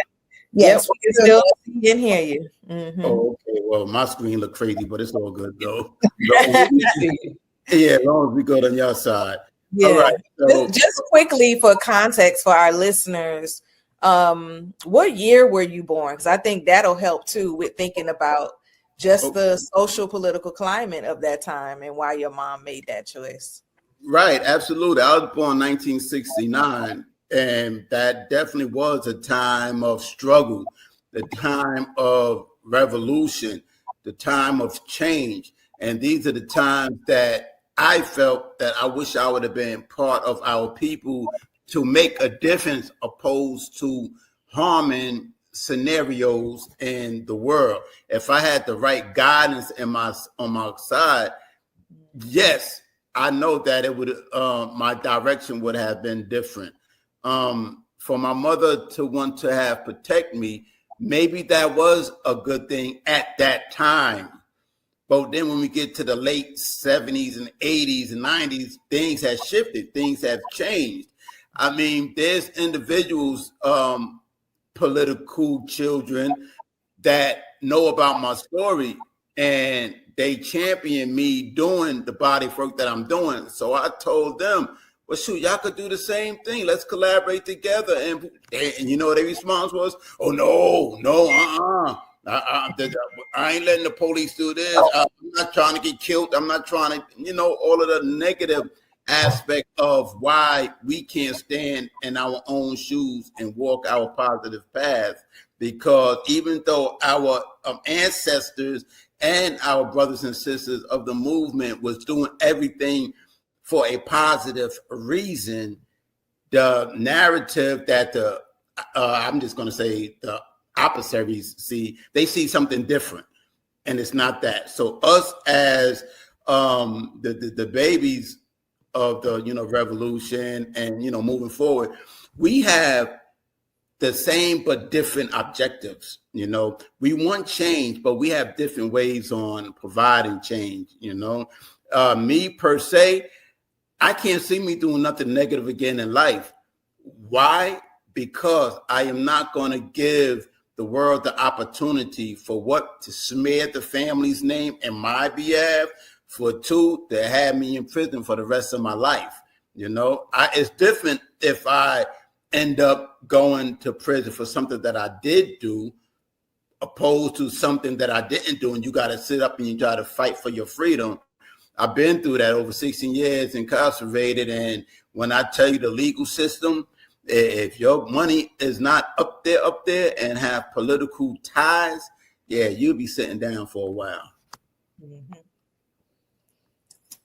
Yes, we can still see and hear you. Mm-hmm. Oh, okay. Well, my screen looked crazy, but it's all good, though. Yeah, as long as we good on your side. Yeah. All right. So, just quickly for context for our listeners, what year were you born? Because I think that'll help too with thinking about just the social political climate of that time and why your mom made that choice. Right, absolutely. I was born in 1969, and that definitely was a time of struggle, the time of revolution, the time of change. And these are the times that I felt that I wish I would have been part of our people to make a difference, opposed to harming scenarios in the world. If I had the right guidance on my side, yes, I know that it would my direction would have been different. For my mother to want to have protect me, maybe that was a good thing at that time. But then when we get to the late 70s and 80s and 90s, things have shifted, things have changed. I mean, there's individuals, political children, that know about my story, and they champion me doing the body work that I'm doing. So I told them, well, shoot, y'all could do the same thing. Let's collaborate together. And you know what their response was? Oh, no, I ain't letting the police do this. I'm not trying to get killed. I'm not trying to, all of the negative aspect of why we can't stand in our own shoes and walk our positive path. Because even though our ancestors and our brothers and sisters of the movement was doing everything for a positive reason, the narrative that I'm just going to say the opposite see, they see something different, and it's not that. So us as the babies of the revolution and moving forward, we have the same but different objectives. We want change, but we have different ways on providing change. Me per se, I can't see me doing nothing negative again in life. Why? Because I am not going to give the world the opportunity for what, to smear the family's name in my behalf, for two, to have me in prison for the rest of my life. It's different if I end up going to prison for something that I did do, opposed to something that I didn't do, and you got to sit up and you try to fight for your freedom. I've been through that, over 16 years incarcerated, and when I tell you the legal system, if your money is not up there and have political ties, yeah, you'll be sitting down for a while. Mm-hmm.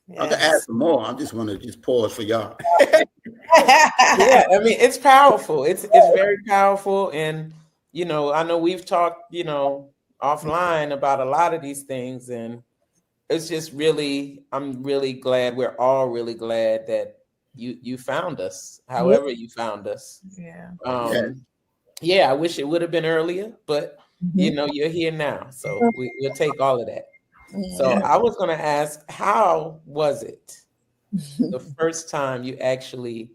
Yes. I can add some more. I just want to just pause for y'all. Yeah, I mean, it's powerful. It's very powerful. And, I know we've talked, offline about a lot of these things. And it's just really, I'm really glad, we're all really glad that you found us, however you found us. Yeah. Yeah, I wish it would have been earlier, but, you're here now. So we'll take all of that. So I was going to ask, how was it the first time you actually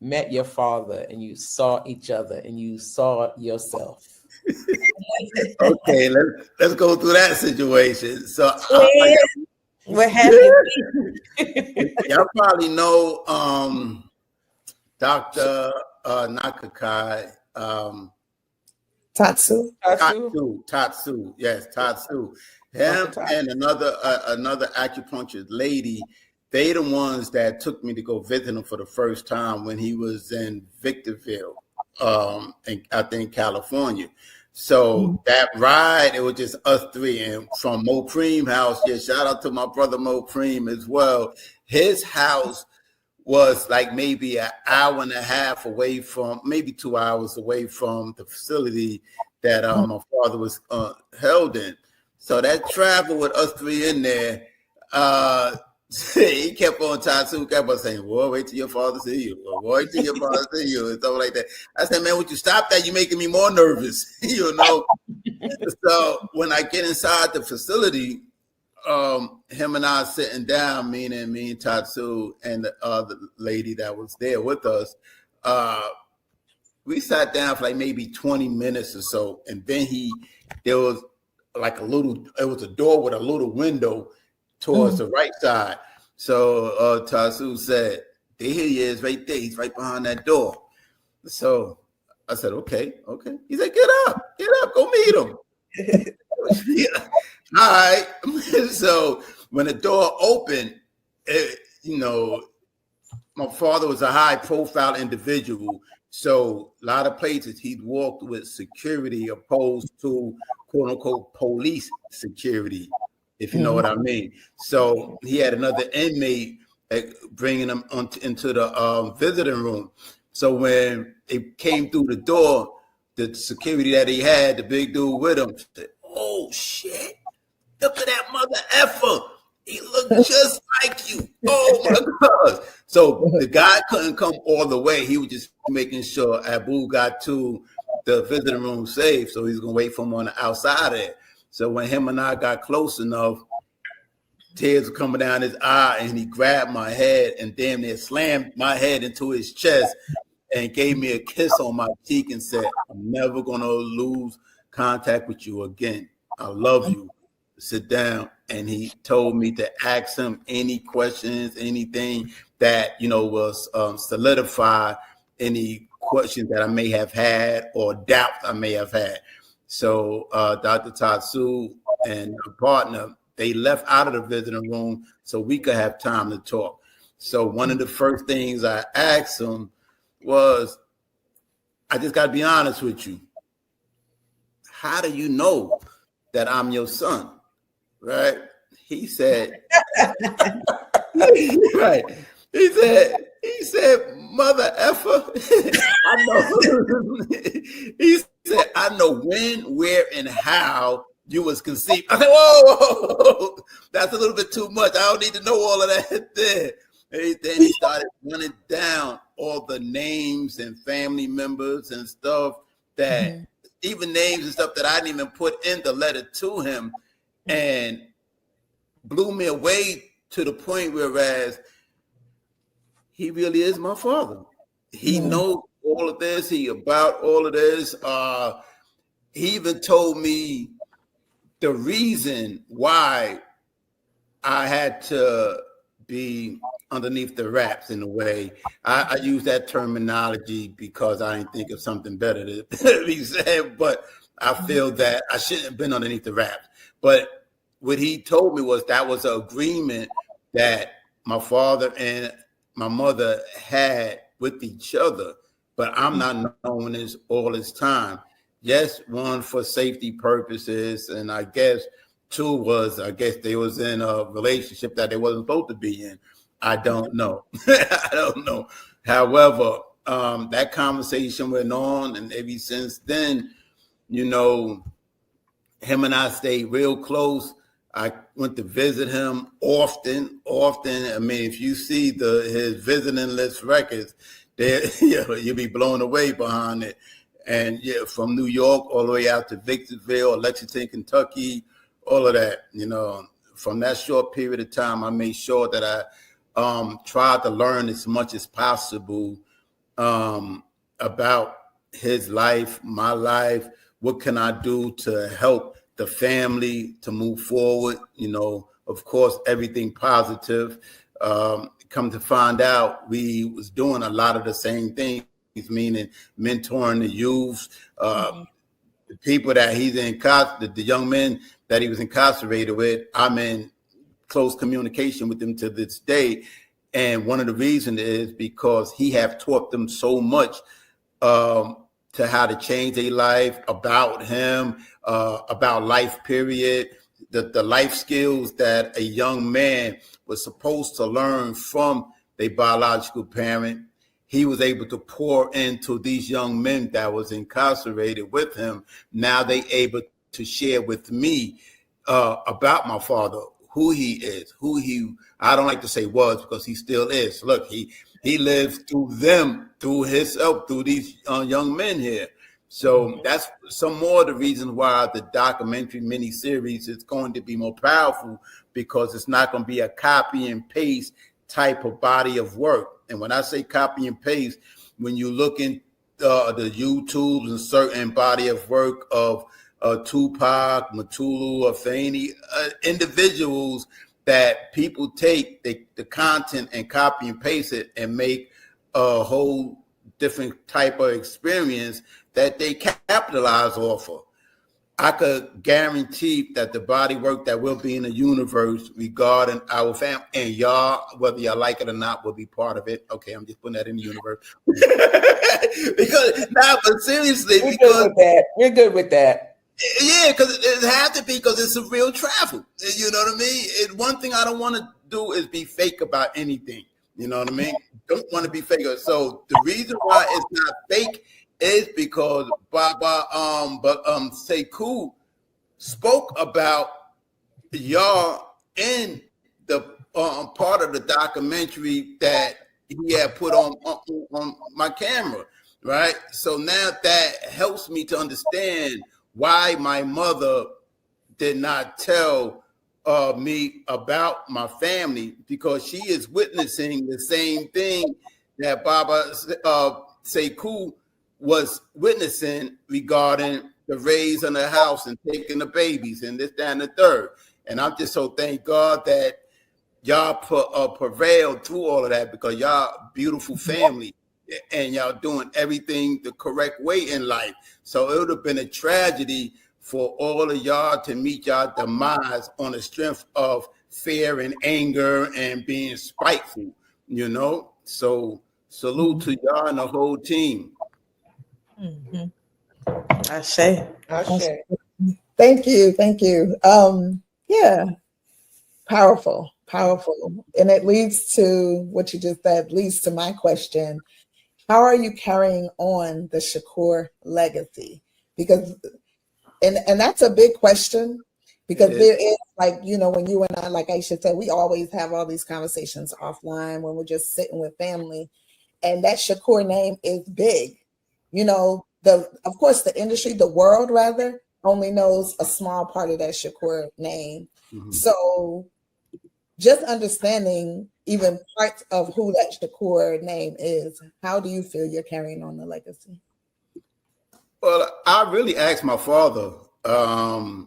met your father and you saw each other and you saw yourself? Okay, let's go through that situation. So what happened? Y'all probably know Dr. Nakakai. Tatsu. Yes, Tatsu. Him and another acupuncturist lady, they the ones that took me to go visit him for the first time when he was in Victorville, I think California. So that ride, it was just us three. And from Mo Preem house, shout out to my brother Mo Preem as well. His house was like maybe an hour and a half away from, maybe 2 hours away from the facility that my father was held in. So that travel with us three in there, he kept on Tatsu kept on saying, "Boy, wait till your father see you. Or, wait till your father see you," and stuff like that. I said, "Man, would you stop that? You're making me more nervous." You know. So when I get inside the facility, him and I sitting down, me and Tatsu and the other lady that was there with us. We sat down for like maybe 20 minutes or so, and then there was like it was a door with a little window towards the right side. So Tatsu said, "There he is, right there. He's right behind that door." So I said, "Okay." He said, "Get up, go meet him." All right. So when the door opened, my father was a high-profile individual. So a lot of places he'd walked with security opposed to quote-unquote police security, if you know what I mean. So he had another inmate bringing him into the visiting room. So when it came through the door, the security that he had, the big dude with him, said, "Oh, shit, look at that mother effer. He looked just like you. Oh, my God." So the guy couldn't come all the way. He was just making sure Abu got to the visiting room safe. So he's going to wait for him on the outside of it. So when him and I got close enough, tears were coming down his eye, and he grabbed my head and damn near slammed my head into his chest and gave me a kiss on my cheek and said, "I'm never going to lose contact with you again. I love you. Sit down." And he told me to ask him any questions, anything that, was solidify any questions that I may have had or doubts I may have had. So Dr. Tatsu and her partner, they left out of the visiting room so we could have time to talk. So one of the first things I asked him was, "I just got to be honest with you. How do you know that I'm your son?" Right? He said, right. He said, "Mother effer." I know. He said, "I know when, where, and how you was conceived." I said, whoa, that's a little bit too much. I don't need to know all of that there. And then he started running down all the names and family members and stuff that even names and stuff that I didn't even put in the letter to him, and blew me away to the point whereas he really is my father. He knows all of this. He about all of this. He even told me the reason why I had to be underneath the wraps in a way. I use that terminology because I didn't think of something better to be said, but I feel that I shouldn't have been underneath the wraps. But what he told me was that was an agreement that my father and my mother had with each other, but I'm not knowing this all this time. Yes, one, for safety purposes, and I guess two was, they was in a relationship that they wasn't supposed to be in. I don't know. I don't know. However, that conversation went on, and ever since then, him and I stayed real close. I went to visit him often. I mean, if you see his visiting list records, you'll be blown away behind it. And from New York all the way out to Victorville, Lexington, Kentucky, all of that. From that short period of time, I made sure that I tried to learn as much as possible about his life, my life. What can I do to help the family to move forward? Of course, everything positive. Come to find out, we was doing a lot of the same things, meaning mentoring the youth, the people that he's the young men that he was incarcerated with. I'm in close communication with them to this day. And one of the reasons is because he have taught them so much to how to change their life, about him, about life period, the life skills that a young man was supposed to learn from their biological parent. he was able to pour into these young men that was incarcerated with him. Now they able to share with me about my father, who he is, I don't like to say was because he still is. Look, he lives through them, through himself, through these young men here. So that's some more of the reasons why the documentary miniseries is going to be more powerful, because it's not going to be a copy and paste type of body of work. And when I say copy and paste, when you look in the YouTubes and certain body of work of Tupac, Mutulu, Obafemi, individuals that people take the content and copy and paste it and make a whole different type of experience that they capitalize off of. I could guarantee that the body work that will be in the universe regarding our family and y'all, whether y'all like it or not, will be part of it. Okay, I'm just putting that in the universe. Because now, but seriously, we're good with that. Yeah, because it has to be, because it's a real travel. You know what I mean? One thing I don't want to do is be fake about anything. You know what I mean? Don't want to be fake. So the reason why it's not fake is because Baba Shakur spoke about y'all in the part of the documentary that he had put on my camera, right? So now that helps me to understand why my mother did not tell me about my family, because she is witnessing the same thing that Baba Shakur was witnessing regarding the raise in the house and taking the babies and this, that, and the third. And I'm just so thank God that y'all prevailed through all of that, because y'all beautiful family and y'all doing everything the correct way in life. So it would have been a tragedy for all of y'all to meet y'all demise on the strength of fear and anger and being spiteful, you know? So salute to y'all and the whole team. Ashe. Thank you. Yeah, powerful. And it leads to what you just said, leads to my question. How are you carrying on the Shakur legacy? Because, and that's a big question, because there is, like, you know, when you and I, like Aiyisha said, we always have all these conversations offline when we're just sitting with family, and that Shakur name is big. You know, of course, the industry, the world rather, only knows a small part of that Shakur name. Mm-hmm. So just understanding even parts of who that Shakur name is, how do you feel you're carrying on the legacy? Well, I really asked my father. I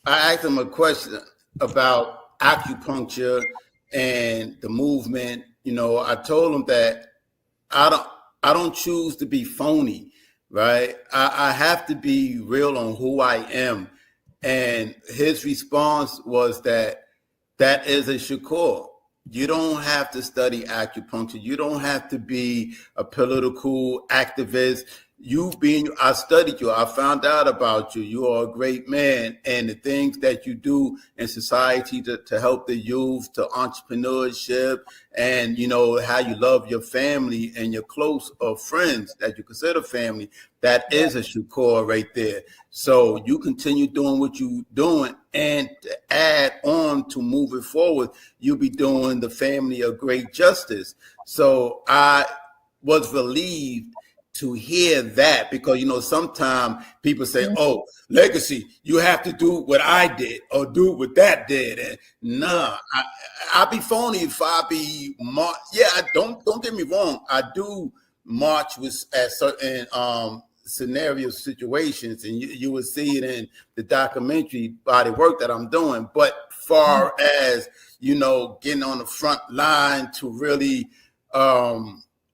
asked him a question about acupuncture and the movement. You know, I told him that I don't choose to be phony, right? I have to be real on who I am. And his response was that is a Shakur. You don't have to study acupuncture. You don't have to be a political activist. I studied you. I found out about you. You are a great man. And the things that you do in society to help the youth, to entrepreneurship, and, you know, how you love your family and your close friends that you consider family, that is a Shakur right there. So you continue doing what you're doing, and to add on to moving forward, you'll be doing the family a great justice. So I was relieved to hear that, because, you know, sometimes people say, oh, legacy, you have to do what I did or do what that did. And nah, I'll be phony if I be don't get me wrong. I do march at certain scenario situations, and you will see it in the documentary body work that I'm doing. But far as, you know, getting on the front line to really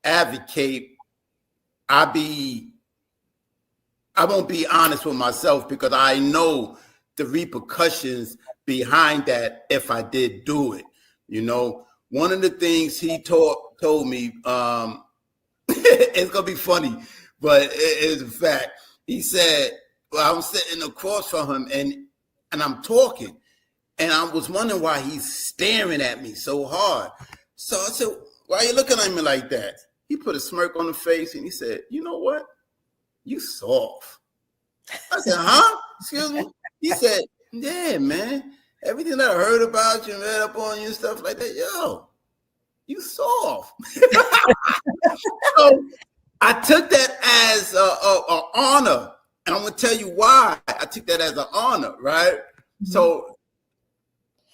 advocate, I won't be honest with myself, because I know the repercussions behind that if I did do it. You know, one of the things he told me, it's gonna be funny, but it is a fact. He said, well, I'm sitting across from him and I'm talking, and I was wondering why he's staring at me so hard. So I said, why are you looking at me like that? he put a smirk on the face and he said, you know what? You soft. I said, huh? Excuse me? He said, yeah, man. Everything that I heard about you and read up on you and stuff like that, yo, you soft. So I took that as an honor. And I'm going to tell you why I took that as an honor, right? Mm-hmm. So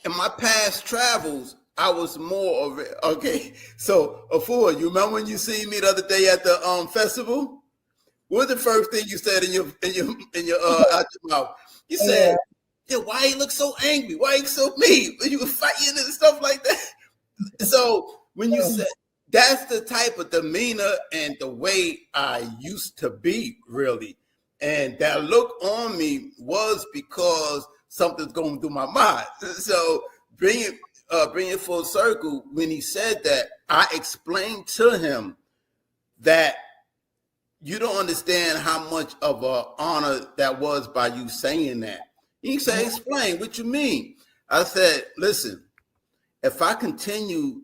in my past travels, I was more of it. Okay. So, Afua, you remember when you see me the other day at the festival? What was the first thing you said in your out your mouth? You said, yeah, why you look so angry? Why you so mean? When you were fighting and stuff like that. So when you said, that's the type of demeanor and the way I used to be, really. And that look on me was because something's going through my mind. So bring it full circle. When he said that, I explained to him that you don't understand how much of an honor that was by you saying that. He said, explain what you mean. I said, listen, if I continue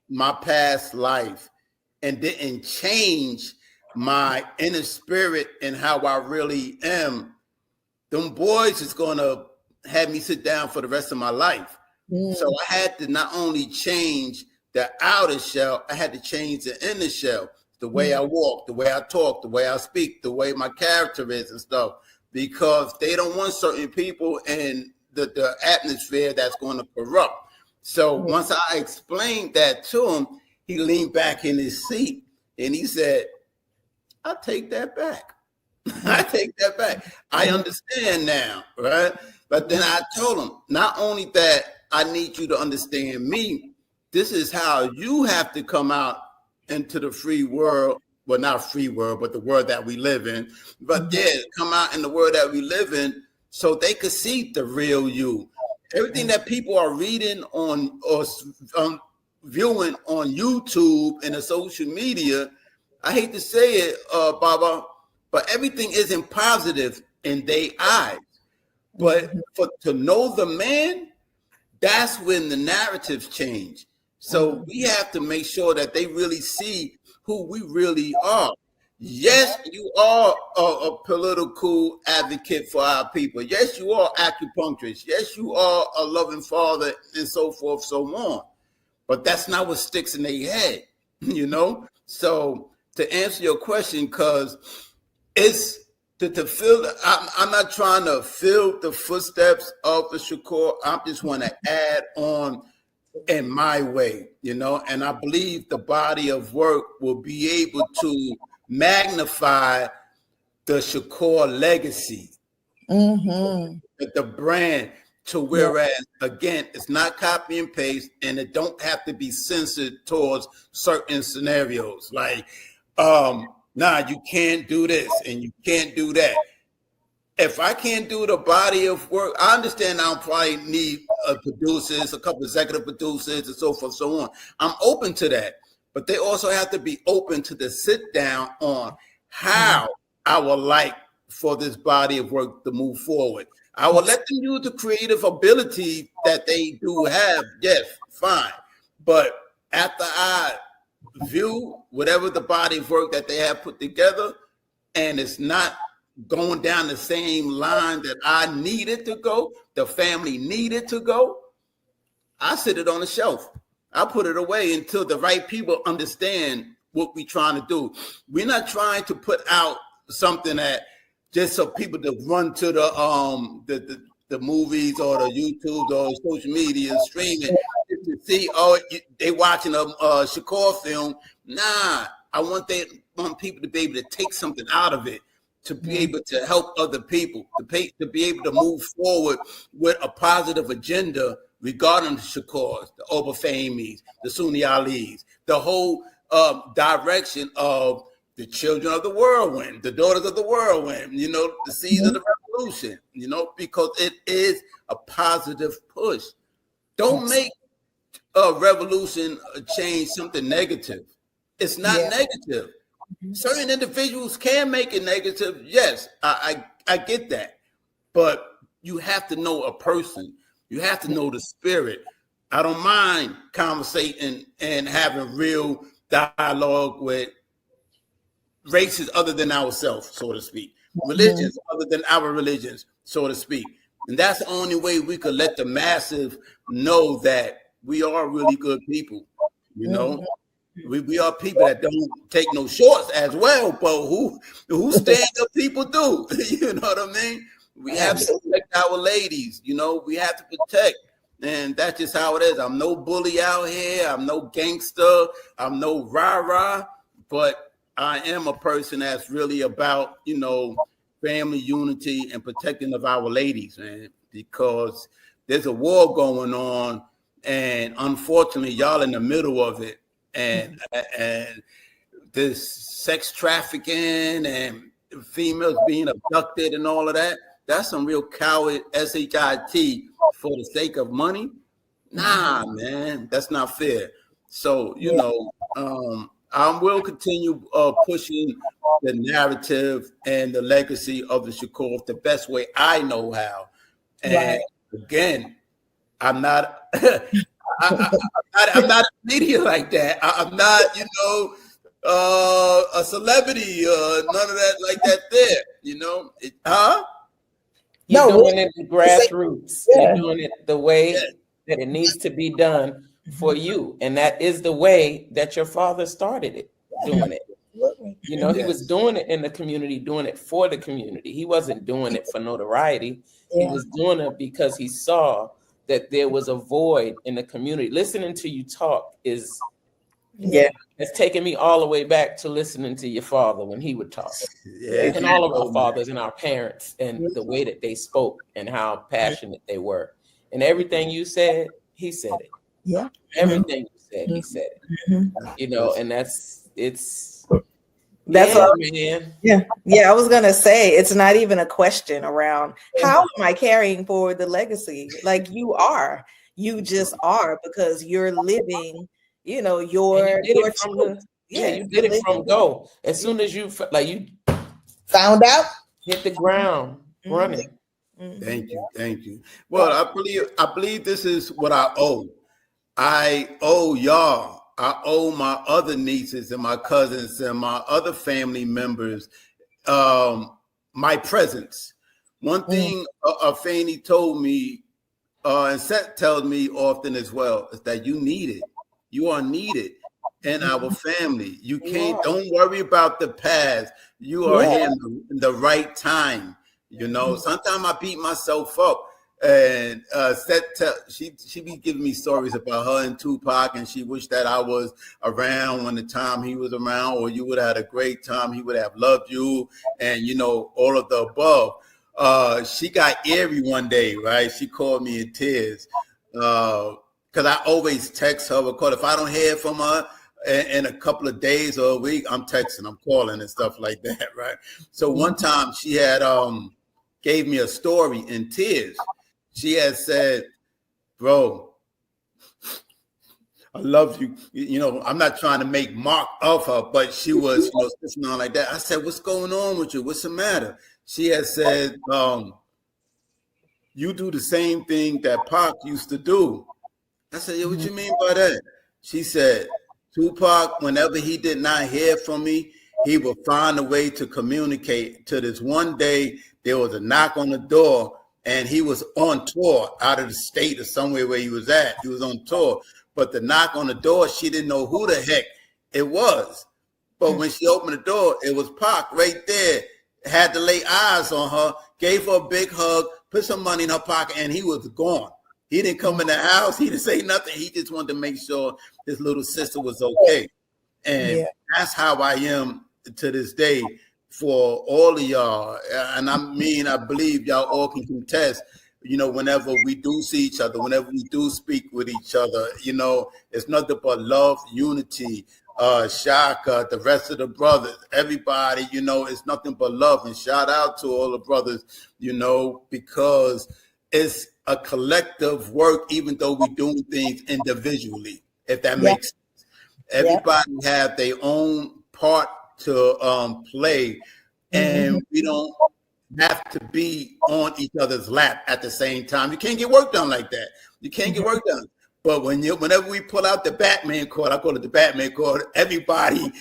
my past life and didn't change my inner spirit and how I really am, them boys is going to have me sit down for the rest of my life. So I had to not only change the outer shell, I had to change the inner shell, the way I walk, the way I talk, the way I speak, the way my character is and stuff, because they don't want certain people in the atmosphere that's going to corrupt. So once I explained that to him, he leaned back in his seat and he said, I'll take that back. I take that back. I understand now, right? But then I told him, not only that I need you to understand me, this is how you have to come out into the free world. Well, not free world, but the world that we live in. But yeah, come out in the world that we live in so they could see the real you. Everything that people are reading on or viewing on YouTube and the social media, I hate to say it, Baba, but everything isn't positive in their eyes. But to know the man, that's when the narratives change. So we have to make sure that they really see who we really are. Yes, you are a political advocate for our people. Yes, you are acupuncturist. Yes, you are a loving father and so forth, so on. But that's not what sticks in their head, you know? So to answer your question, because it's to fill, I'm not trying to fill the footsteps of the Shakur. I just want to add on in my way, you know? And I believe the body of work will be able to magnify the Shakur legacy, the brand, to whereas, again, it's not copy and paste, and it don't have to be censored towards certain scenarios. Like, nah, you can't do this and you can't do that. If I can't do the body of work, I understand I'll probably need producers, a couple executive producers and so forth, so on. I'm open to that. But they also have to be open to the sit down on how I would like for this body of work to move forward. I will let them use the creative ability that they do have. Yes, fine. But after I view whatever the body of work that they have put together, and it's not going down the same line that I needed to go, the family needed to go, I sit it on the shelf. I put it away until the right people understand what we're trying to do. We're not trying to put out something that just so people to run to the movies or the YouTube or social media and stream it to see, oh, they watching a Shakur film. Nah, I want people to be able to take something out of it, to be able to help other people, to be able to move forward with a positive agenda regarding the Shakurs, the Obafemis, the Sunni-Alis, the whole direction of the children of the whirlwind, the daughters of the whirlwind, you know, the seeds of the revolution, you know, because it is a positive push. Don't make a revolution change something negative. It's not negative. Certain individuals can make it negative. Yes, I get that. But you have to know a person. You have to know the spirit. I don't mind conversating and having real dialogue with races other than ourselves, so to speak, religions other than our religions, so to speak. And that's the only way we could let the masses know that we are really good people. You know, we are people that don't take no shorts as well, but who stand up people do. You know what I mean? We have to protect our ladies. You know, we have to protect. And that's just how it is. I'm no bully out here. I'm no gangster. I'm no rah-rah. But I am a person that's really about, you know, family unity and protecting of our ladies, man, because there's a war going on. And unfortunately, y'all in the middle of it. And this sex trafficking and females being abducted and all of that. That's some real coward shit for the sake of money. Nah, man, that's not fair. So, you know, I will continue pushing the narrative and the legacy of the Shakur the best way I know how. And again, I'm not I'm not a media like that. I'm not, you know, a celebrity, none of that like that there, you know. You're doing it grassroots. You're doing it the way that it needs to be done for you. And that is the way that your father started it, doing it. You know, he was doing it in the community, doing it for the community. He wasn't doing it for notoriety. He was doing it because he saw that there was a void in the community. Listening to you talk is, it's taking me all the way back to listening to your father when he would talk. And all of our fathers and our parents and the way that they spoke and how passionate they were. And everything you said, he said it. Yeah. Everything you said, he said it. You know, and that's what, man. Yeah, I was gonna say it's not even a question around how am I carrying forward the legacy? Like you just are, because you're living, you know, you did it from go. As soon as you found out, hit the ground running. Thank you. Well, I believe this is what I owe. I owe y'all. I owe my other nieces and my cousins and my other family members my presence. One thing Afeni told me, and Seth tells me often as well, is that you need it. You are needed in our family. You can't, don't worry about the past. You are here in the right time. You know, sometimes I beat myself up. And she be giving me stories about her and Tupac, and she wished that I was around when the time he was around, or you would have had a great time. He would have loved you, and you know, all of the above. She got eerie one day, right? She called me in tears because I always text her. Because if I don't hear from her in a couple of days or a week, I'm texting, I'm calling, and stuff like that, right? So one time she had gave me a story in tears. She had said, bro, I love you. You know, I'm not trying to make mock of her, but she was, you know, sitting on like that. I said, what's going on with you? What's the matter? She had said, you do the same thing that Pac used to do. I said, yeah, what you mean by that? She said, Tupac, whenever he did not hear from me, he would find a way to communicate. To this one day, there was a knock on the door, and he was on tour out of the state or somewhere where he was at. He was on tour. But the knock on the door, she didn't know who the heck it was. But when she opened the door, it was Pac right there. Had to lay eyes on her, gave her a big hug, put some money in her pocket, and he was gone. He didn't come in the house. He didn't say nothing. He just wanted to make sure his little sister was okay. And that's how I am to this day. For all of y'all, and I believe y'all all can contest, you know, whenever we do see each other, whenever we do speak with each other, you know, it's nothing but love, unity, Shaka, the rest of the brothers, everybody, you know, it's nothing but love. And shout out to all the brothers, you know, because it's a collective work, even though we're doing things individually, if that makes sense. Everybody have their own part to play, and we don't have to be on each other's lap at the same time. You can't get work done like that. You can't get work done. But whenever we pull out the Batman card, I call it the Batman card, everybody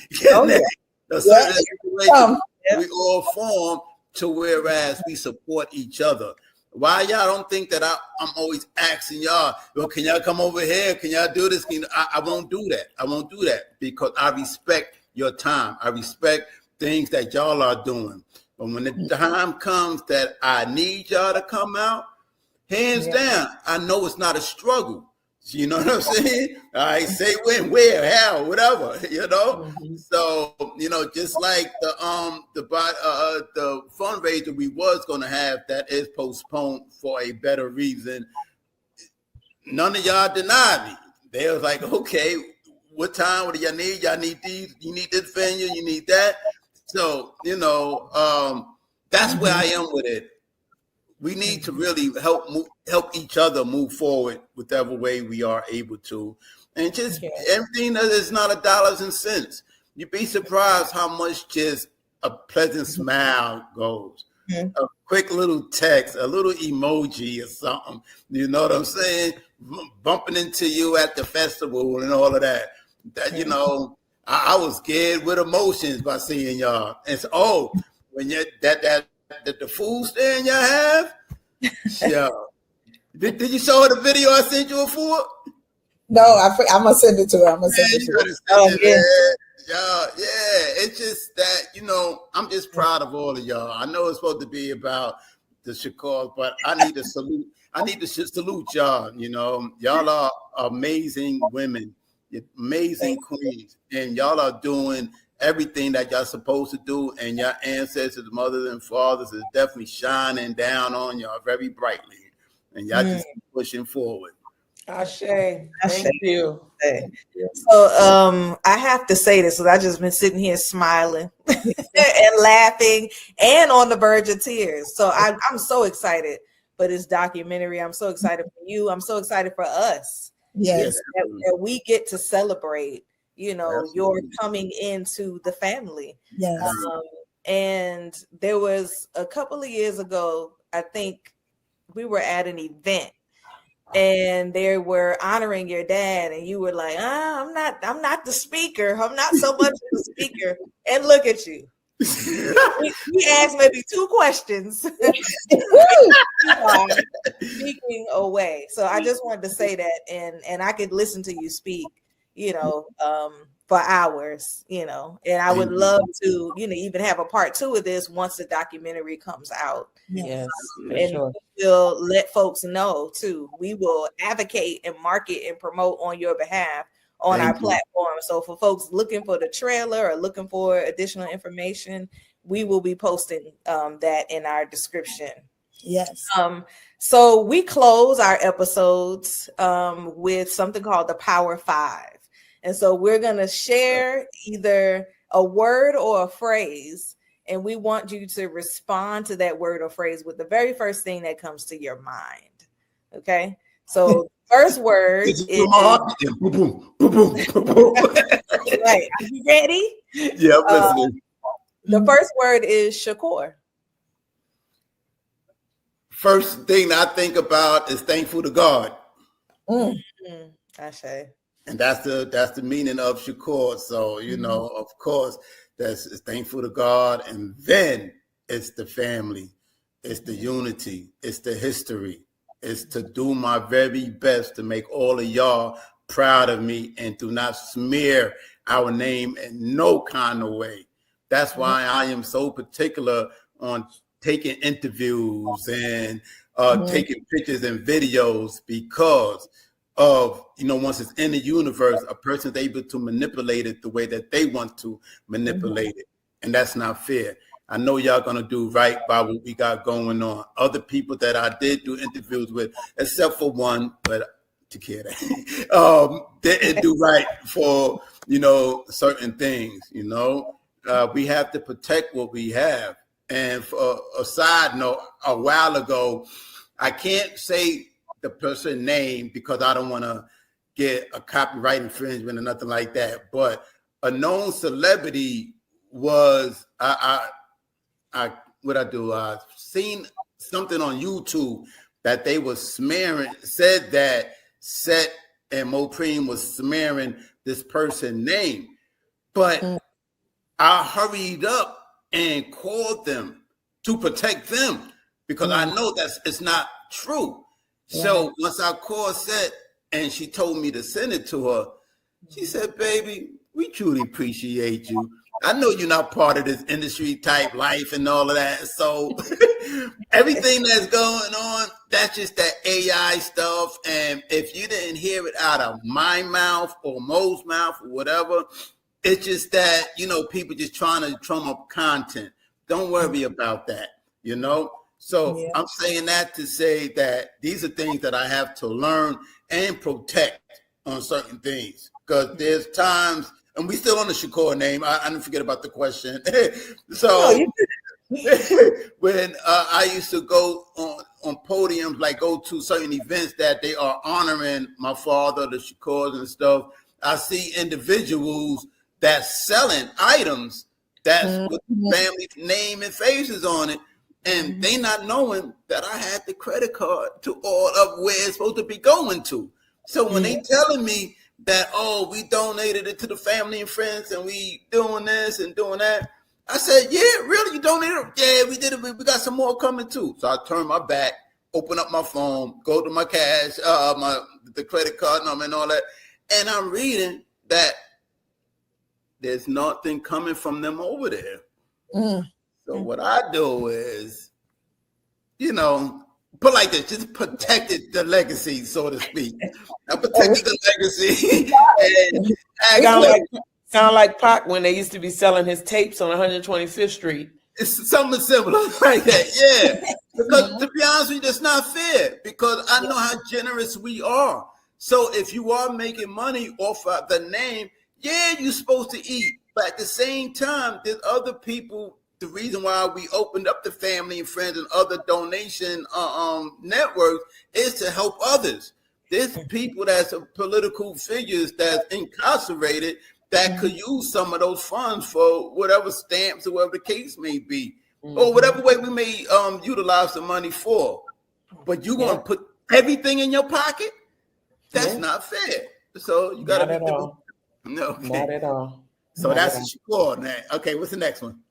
A certain situation we all form to whereas we support each other. Why y'all don't think that I'm always asking y'all, well, can y'all come over here? Can y'all do this? I won't do that. I won't do that because I respect your time. I respect things that y'all are doing. But when the time comes that I need y'all to come out, hands down, I know it's not a struggle. You know what I'm saying? I say when, where, how, whatever, you know? So, you know, just like the fundraiser we was going to have that is postponed for a better reason, none of y'all denied me. They was like, okay, what time? What do y'all need? Y'all need these? You need this venue? You need that? So, you know, that's where I am with it. We need to really help each other move forward whichever way we are able to. And just everything that is not a dollars and cents. You'd be surprised how much just a pleasant smile goes. A quick little text, a little emoji or something. You know what I'm saying? Bumping into you at the festival and all of that. That, you know, I was scared with emotions by seeing y'all. And so, when you're that the food stand y'all have, yeah. Did you show her the video I sent you for? No, I'm gonna send it to her. I'm gonna send it to her. Yeah. It's just that, you know, I'm just proud of all of y'all. I know it's supposed to be about the Shakur, but I need to salute. I need to salute y'all. You know, y'all are amazing women, amazing queens, and y'all are doing everything that y'all supposed to do, and your ancestors, mothers and fathers is definitely shining down on y'all very brightly, and y'all just keep pushing forward. Ashe. Thank you. So I have to say this because I just been sitting here smiling and laughing and on the verge of tears. So I'm so excited for this documentary. I'm so excited for you. I'm so excited for us. Yes. That we get to celebrate, you know, your coming into the family. Yes. And there was a couple of years ago, I think we were at an event and they were honoring your dad, and you were like, I'm not the speaker. I'm not so much the speaker. And look at you. we asked maybe 2 questions. Speaking away. So I just wanted to say that, and I could listen to you speak, you know, for hours, you know, and I would love to, you know, even have a part 2 of this once the documentary comes out. Yes, and sure. we'll let folks know too. We will advocate and market and promote on your behalf on our platform. So for folks looking for the trailer or looking for additional information, we will be posting that in our description. Yes. So we close our episodes with something called the Power 5. And so we're going to share either a word or a phrase, and we want you to respond to that word or phrase with the very first thing that comes to your mind. Okay? So first word is right. Are you ready? Yeah, I'm listening. The first word is Shakur. First thing I think about is thankful to God. I say. And that's the meaning of Shakur. So, you know, of course, that's thankful to God. And then it's the family. It's the unity. It's the history. It's to do my very best to make all of y'all proud of me and do not smear our name in no kind of way. That's why I am so particular on taking interviews and taking pictures and videos, because of, you know, once it's in the universe, a person's able to manipulate it the way that they want to manipulate it. And that's not fair. I know y'all gonna do right by what we got going on. Other people that I did do interviews with, except for one, but to care that, didn't do right for, you know, certain things, you know. We have to protect what we have. And for a side note, a while ago, I can't say the person's name because I don't want to get a copyright infringement or nothing like that. But a known celebrity was, I seen something on YouTube that they were smearing, said that Set and Mopreme was smearing this person's name. But I hurried up and called them to protect them because I know it's not true. Yeah. So once I called Seth and she told me to send it to her, she said, baby, we truly appreciate you. I know you're not part of this industry type life and all of that. So everything that's going on, that's just that AI stuff. And if you didn't hear it out of my mouth or Mo's mouth or whatever, it's just that, you know, people just trying to drum up content. Don't worry about that, you know? So I'm saying that to say that these are things that I have to learn and protect on certain things. Because there's times, and we still on the Shakur name. I didn't forget about the question. So when I used to go on podiums, like go to certain events that they are honoring my father, the Shakurs and stuff, I see individuals that's selling items that's with family name and faces on it. And they not knowing that I had the credit card to all of where it's supposed to be going to. So when they telling me that, oh, we donated it to the family and friends and we doing this and doing that, I said, yeah, really? You donated it? Yeah, we did it. We got some more coming too. So I turned my back, open up my phone, go to my cash, the credit card number and all that. And I'm reading that there's nothing coming from them over there. So what I do is, you know, put like this, just protected the legacy, so to speak. I protected the legacy. And sound like Pac when they used to be selling his tapes on 125th Street. It's something similar like that, yeah. Because to be honest with you, that's not fair because I know how generous we are. So if you are making money off of the name, yeah, you're supposed to eat. But at the same time, there's other people. The reason why we opened up the family and friends and other donation networks is to help others. There's people that's political figures that's incarcerated that could use some of those funds for whatever stamps or whatever the case may be, or whatever way we may utilize the money for. But you're going to put everything in your pocket? That's not fair. So you got to be able. No, not at all. So not that's a Shakur now. Okay, what's the next one?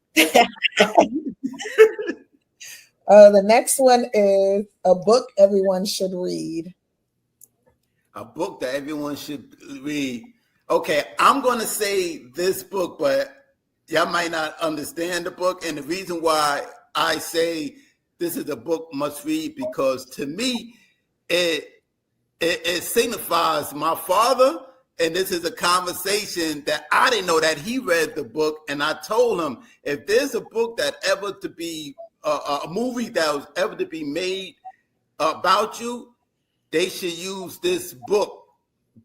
The next one is a book everyone should read. A book that everyone should read. Okay, I'm going to say this book, but y'all might not understand the book. And the reason why I say this is a book must read, because to me, it signifies my father. And this is a conversation that I didn't know that he read the book. And I told him, if there's a book that ever to be, a movie that was ever to be made about you, they should use this book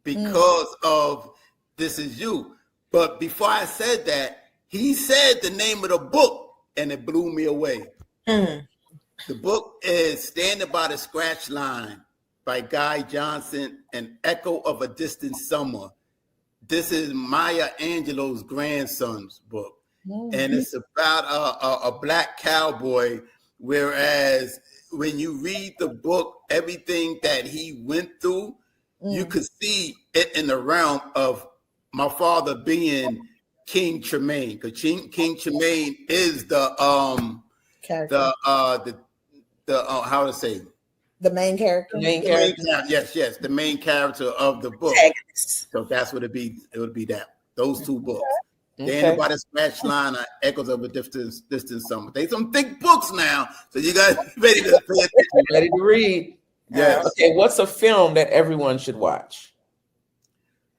because of This Is You. But before I said that, he said the name of the book and it blew me away. The book is Standing by the Scratch Line by Guy Johnson, An Echo of a Distant Summer. This is Maya Angelou's grandson's book. And it's about a black cowboy, whereas when you read the book, everything that he went through, you could see it in the realm of my father being King Tremaine, because King Tremaine is the how to say, the main character. Yes, the main character of the book. So that's what it would be that those two books. Standing by the Scratch Line, Echoes of a Distant Summer. They some thick books now, so you guys ready to pay attention. Ready to read. Yes. Okay, what's a film that everyone should watch?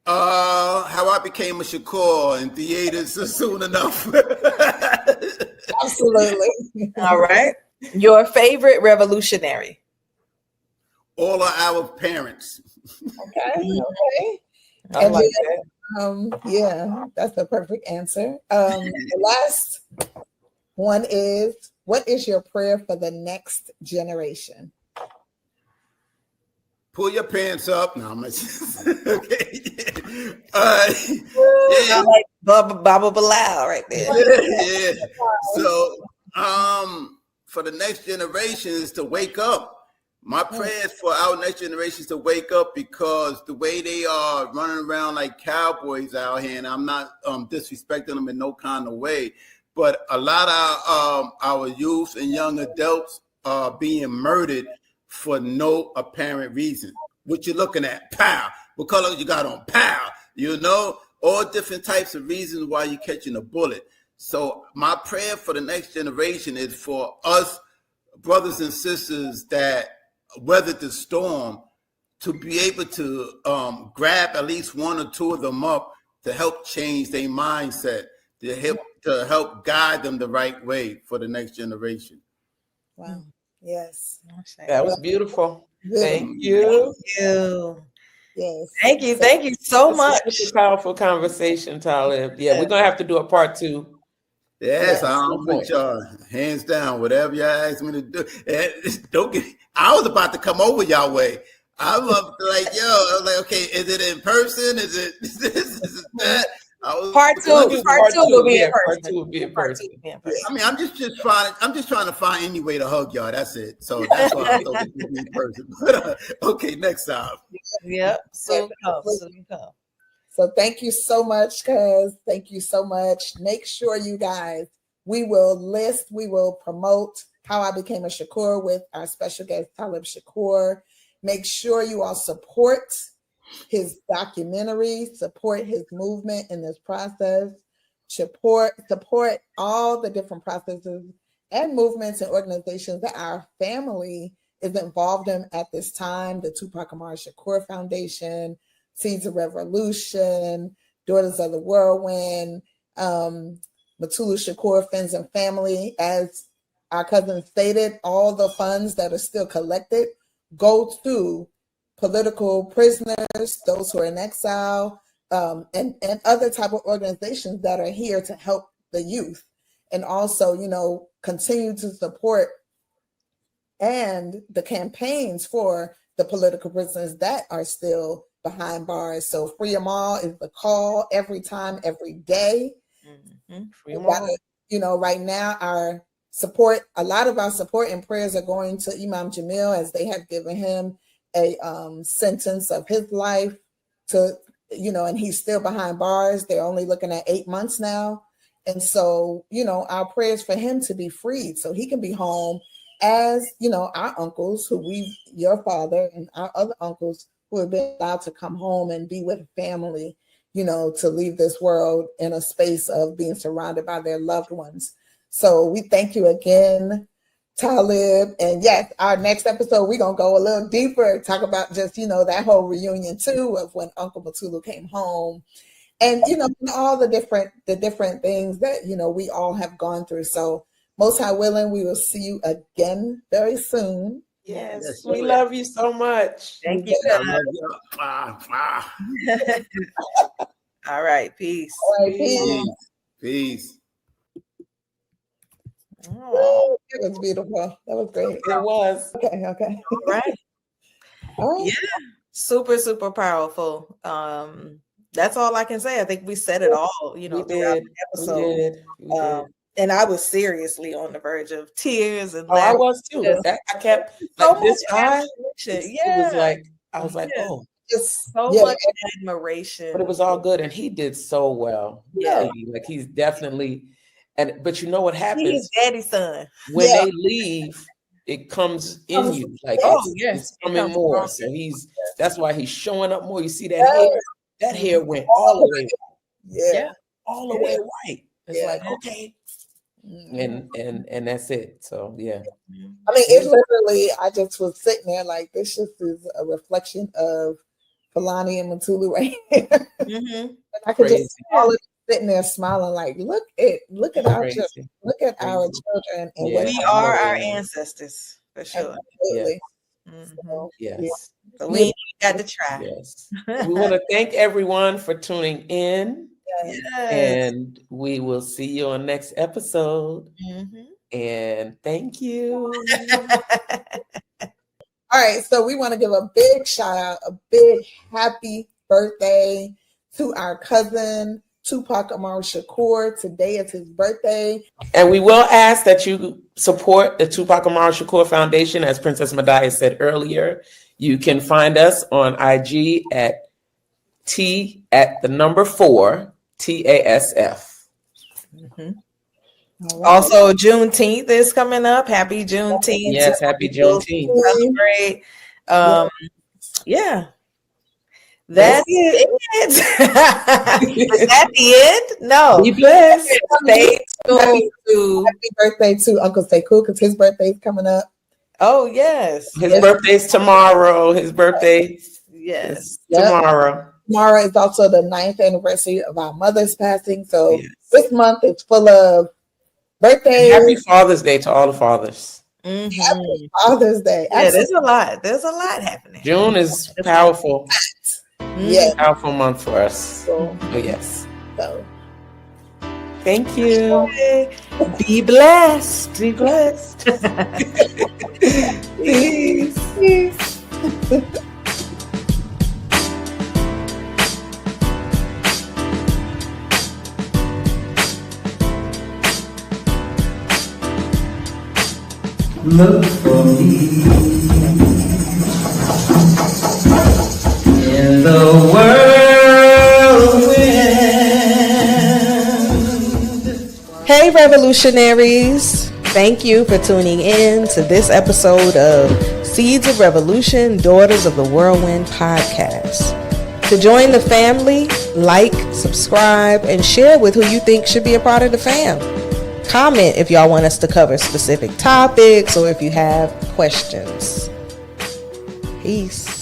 How I Became a Shakur in theaters soon enough. Absolutely. All right. Your favorite revolutionary? All of our parents. Okay. I like that. Yeah, that's the perfect answer. The last one is, what is your prayer for the next generation? Pull your pants up. No, I'm just okay. I like Baba Bilal right there. Yeah. So, for the next generation is to wake up My prayers for our next generations to wake up, because the way they are running around like cowboys out here, and I'm not disrespecting them in no kind of way, but a lot of our youth and young adults are being murdered for no apparent reason. What you looking at? Pow. What color you got on? Pow. You know, all different types of reasons why you're catching a bullet. So my prayer for the next generation is for us brothers and sisters that weathered the storm to be able to grab at least one or two of them up to help change their mindset, to help guide them the right way for the next generation. Wow. Yes. That was beautiful. Thank you. Yes. Thank you so much. It's a powerful conversation, Talib. Yeah, we're gonna have to do a part 2. Yes, I'm with y'all. Hands down, whatever y'all ask me to do. Don't get. I was about to come over y'all way. I was like, yo, I was like, okay, is it in person? Is it this? Is it that? Part two will be in person. Part 2 will be in person. I mean, I'm just trying to find any way to hug y'all. That's it. So that's why I thought it would be in person. But, okay, next time. Yep. So thank you so much, cuz. Thank you so much. Make sure you guys, we will promote How I Became a Shakur with our special guest, Talib Shakur. Make sure you all support his documentary, support his movement in this process, support all the different processes and movements and organizations that our family is involved in at this time. The Tupac Amaru Shakur Foundation, Seeds of Revolution, Daughters of the Whirlwind, Mutulu Shakur Friends and Family. As our cousin stated, all the funds that are still collected go to political prisoners, those who are in exile, and other type of organizations that are here to help the youth. And also, continue to support and the campaigns for the political prisoners that are still behind bars. So free them all is the call every time, every day. Free them all. Right now a lot of our support and prayers are going to Imam Jamil, as they have given him a sentence of his life and he's still behind bars. They're only looking at 8 months now. And so, our prayers for him to be freed so he can be home, as, our uncles your father and our other uncles who have been allowed to come home and be with family, to leave this world in a space of being surrounded by their loved ones. So we thank you again, Talib. And yes, our next episode, we're going to go a little deeper, talk about just, that whole reunion too, of when Uncle Mutulu came home, and, all the different things that, we all have gone through. So most high willing, we will see you again very soon. Yes, we love you so much. Thank you. All right, peace. All right, peace. Peace. Oh, that was beautiful. That was great. It was. Okay. All right. Yeah. Super, super powerful. That's all I can say. I think we said it all, throughout the episode. We did. And I was seriously on the verge of tears and I was too. I kept so this guy. It was like I was like, oh, just so much admiration. But it was all good, and he did so well. Yeah, like he's definitely. But you know what happens? He's daddy's son. When they leave, it comes in you. Like it's coming more. So that's why he's showing up more. You see that hair? That hair went all the way white. Yeah. All the way white. It's like, okay. And that's it. So yeah. I mean, it literally, I just was sitting there like, this just is a reflection of Fulani and Mutulu right here. And I could just see all of sitting there smiling like, look at our children, look at our children, and we are our ancestors for sure. Absolutely. Yes. So we got to try. Yes. We want to thank everyone for tuning in. Yes. And we will see you on next episode. And thank you. All right, so we want to give a big shout out, a big happy birthday to our cousin, Tupac Amaru Shakur. Today is his birthday. And we will ask that you support the Tupac Amaru Shakur Foundation, as Princess Mdaiyah said earlier. You can find us on IG at T4 TASF. Mm-hmm. Right. Also, Juneteenth is coming up. Happy Juneteenth. Yes, happy Juneteenth. Celebrate. Yeah. That's it. Is that the end? No. Be blessed. Happy birthday to Uncle Stay Cool, because his birthday's coming up. Oh, yes. His birthday's tomorrow. His birthday is tomorrow. Tomorrow is also the 9th anniversary of our mother's passing. So this month is full of birthdays. Happy Father's Day to all the fathers. Mm-hmm. Happy Father's Day. Yeah, there's a lot. There's a lot happening. June is powerful. Yeah, powerful month for us. So yes. So thank you. Be blessed. Be blessed. Peace. Look for me in the whirlwind. Hey, revolutionaries. Thank you for tuning in to this episode of Seeds of Revolution, Daughters of the Whirlwind podcast. To join the family, like, subscribe, and share with who you think should be a part of the fam. Comment if y'all want us to cover specific topics or if you have questions. Peace.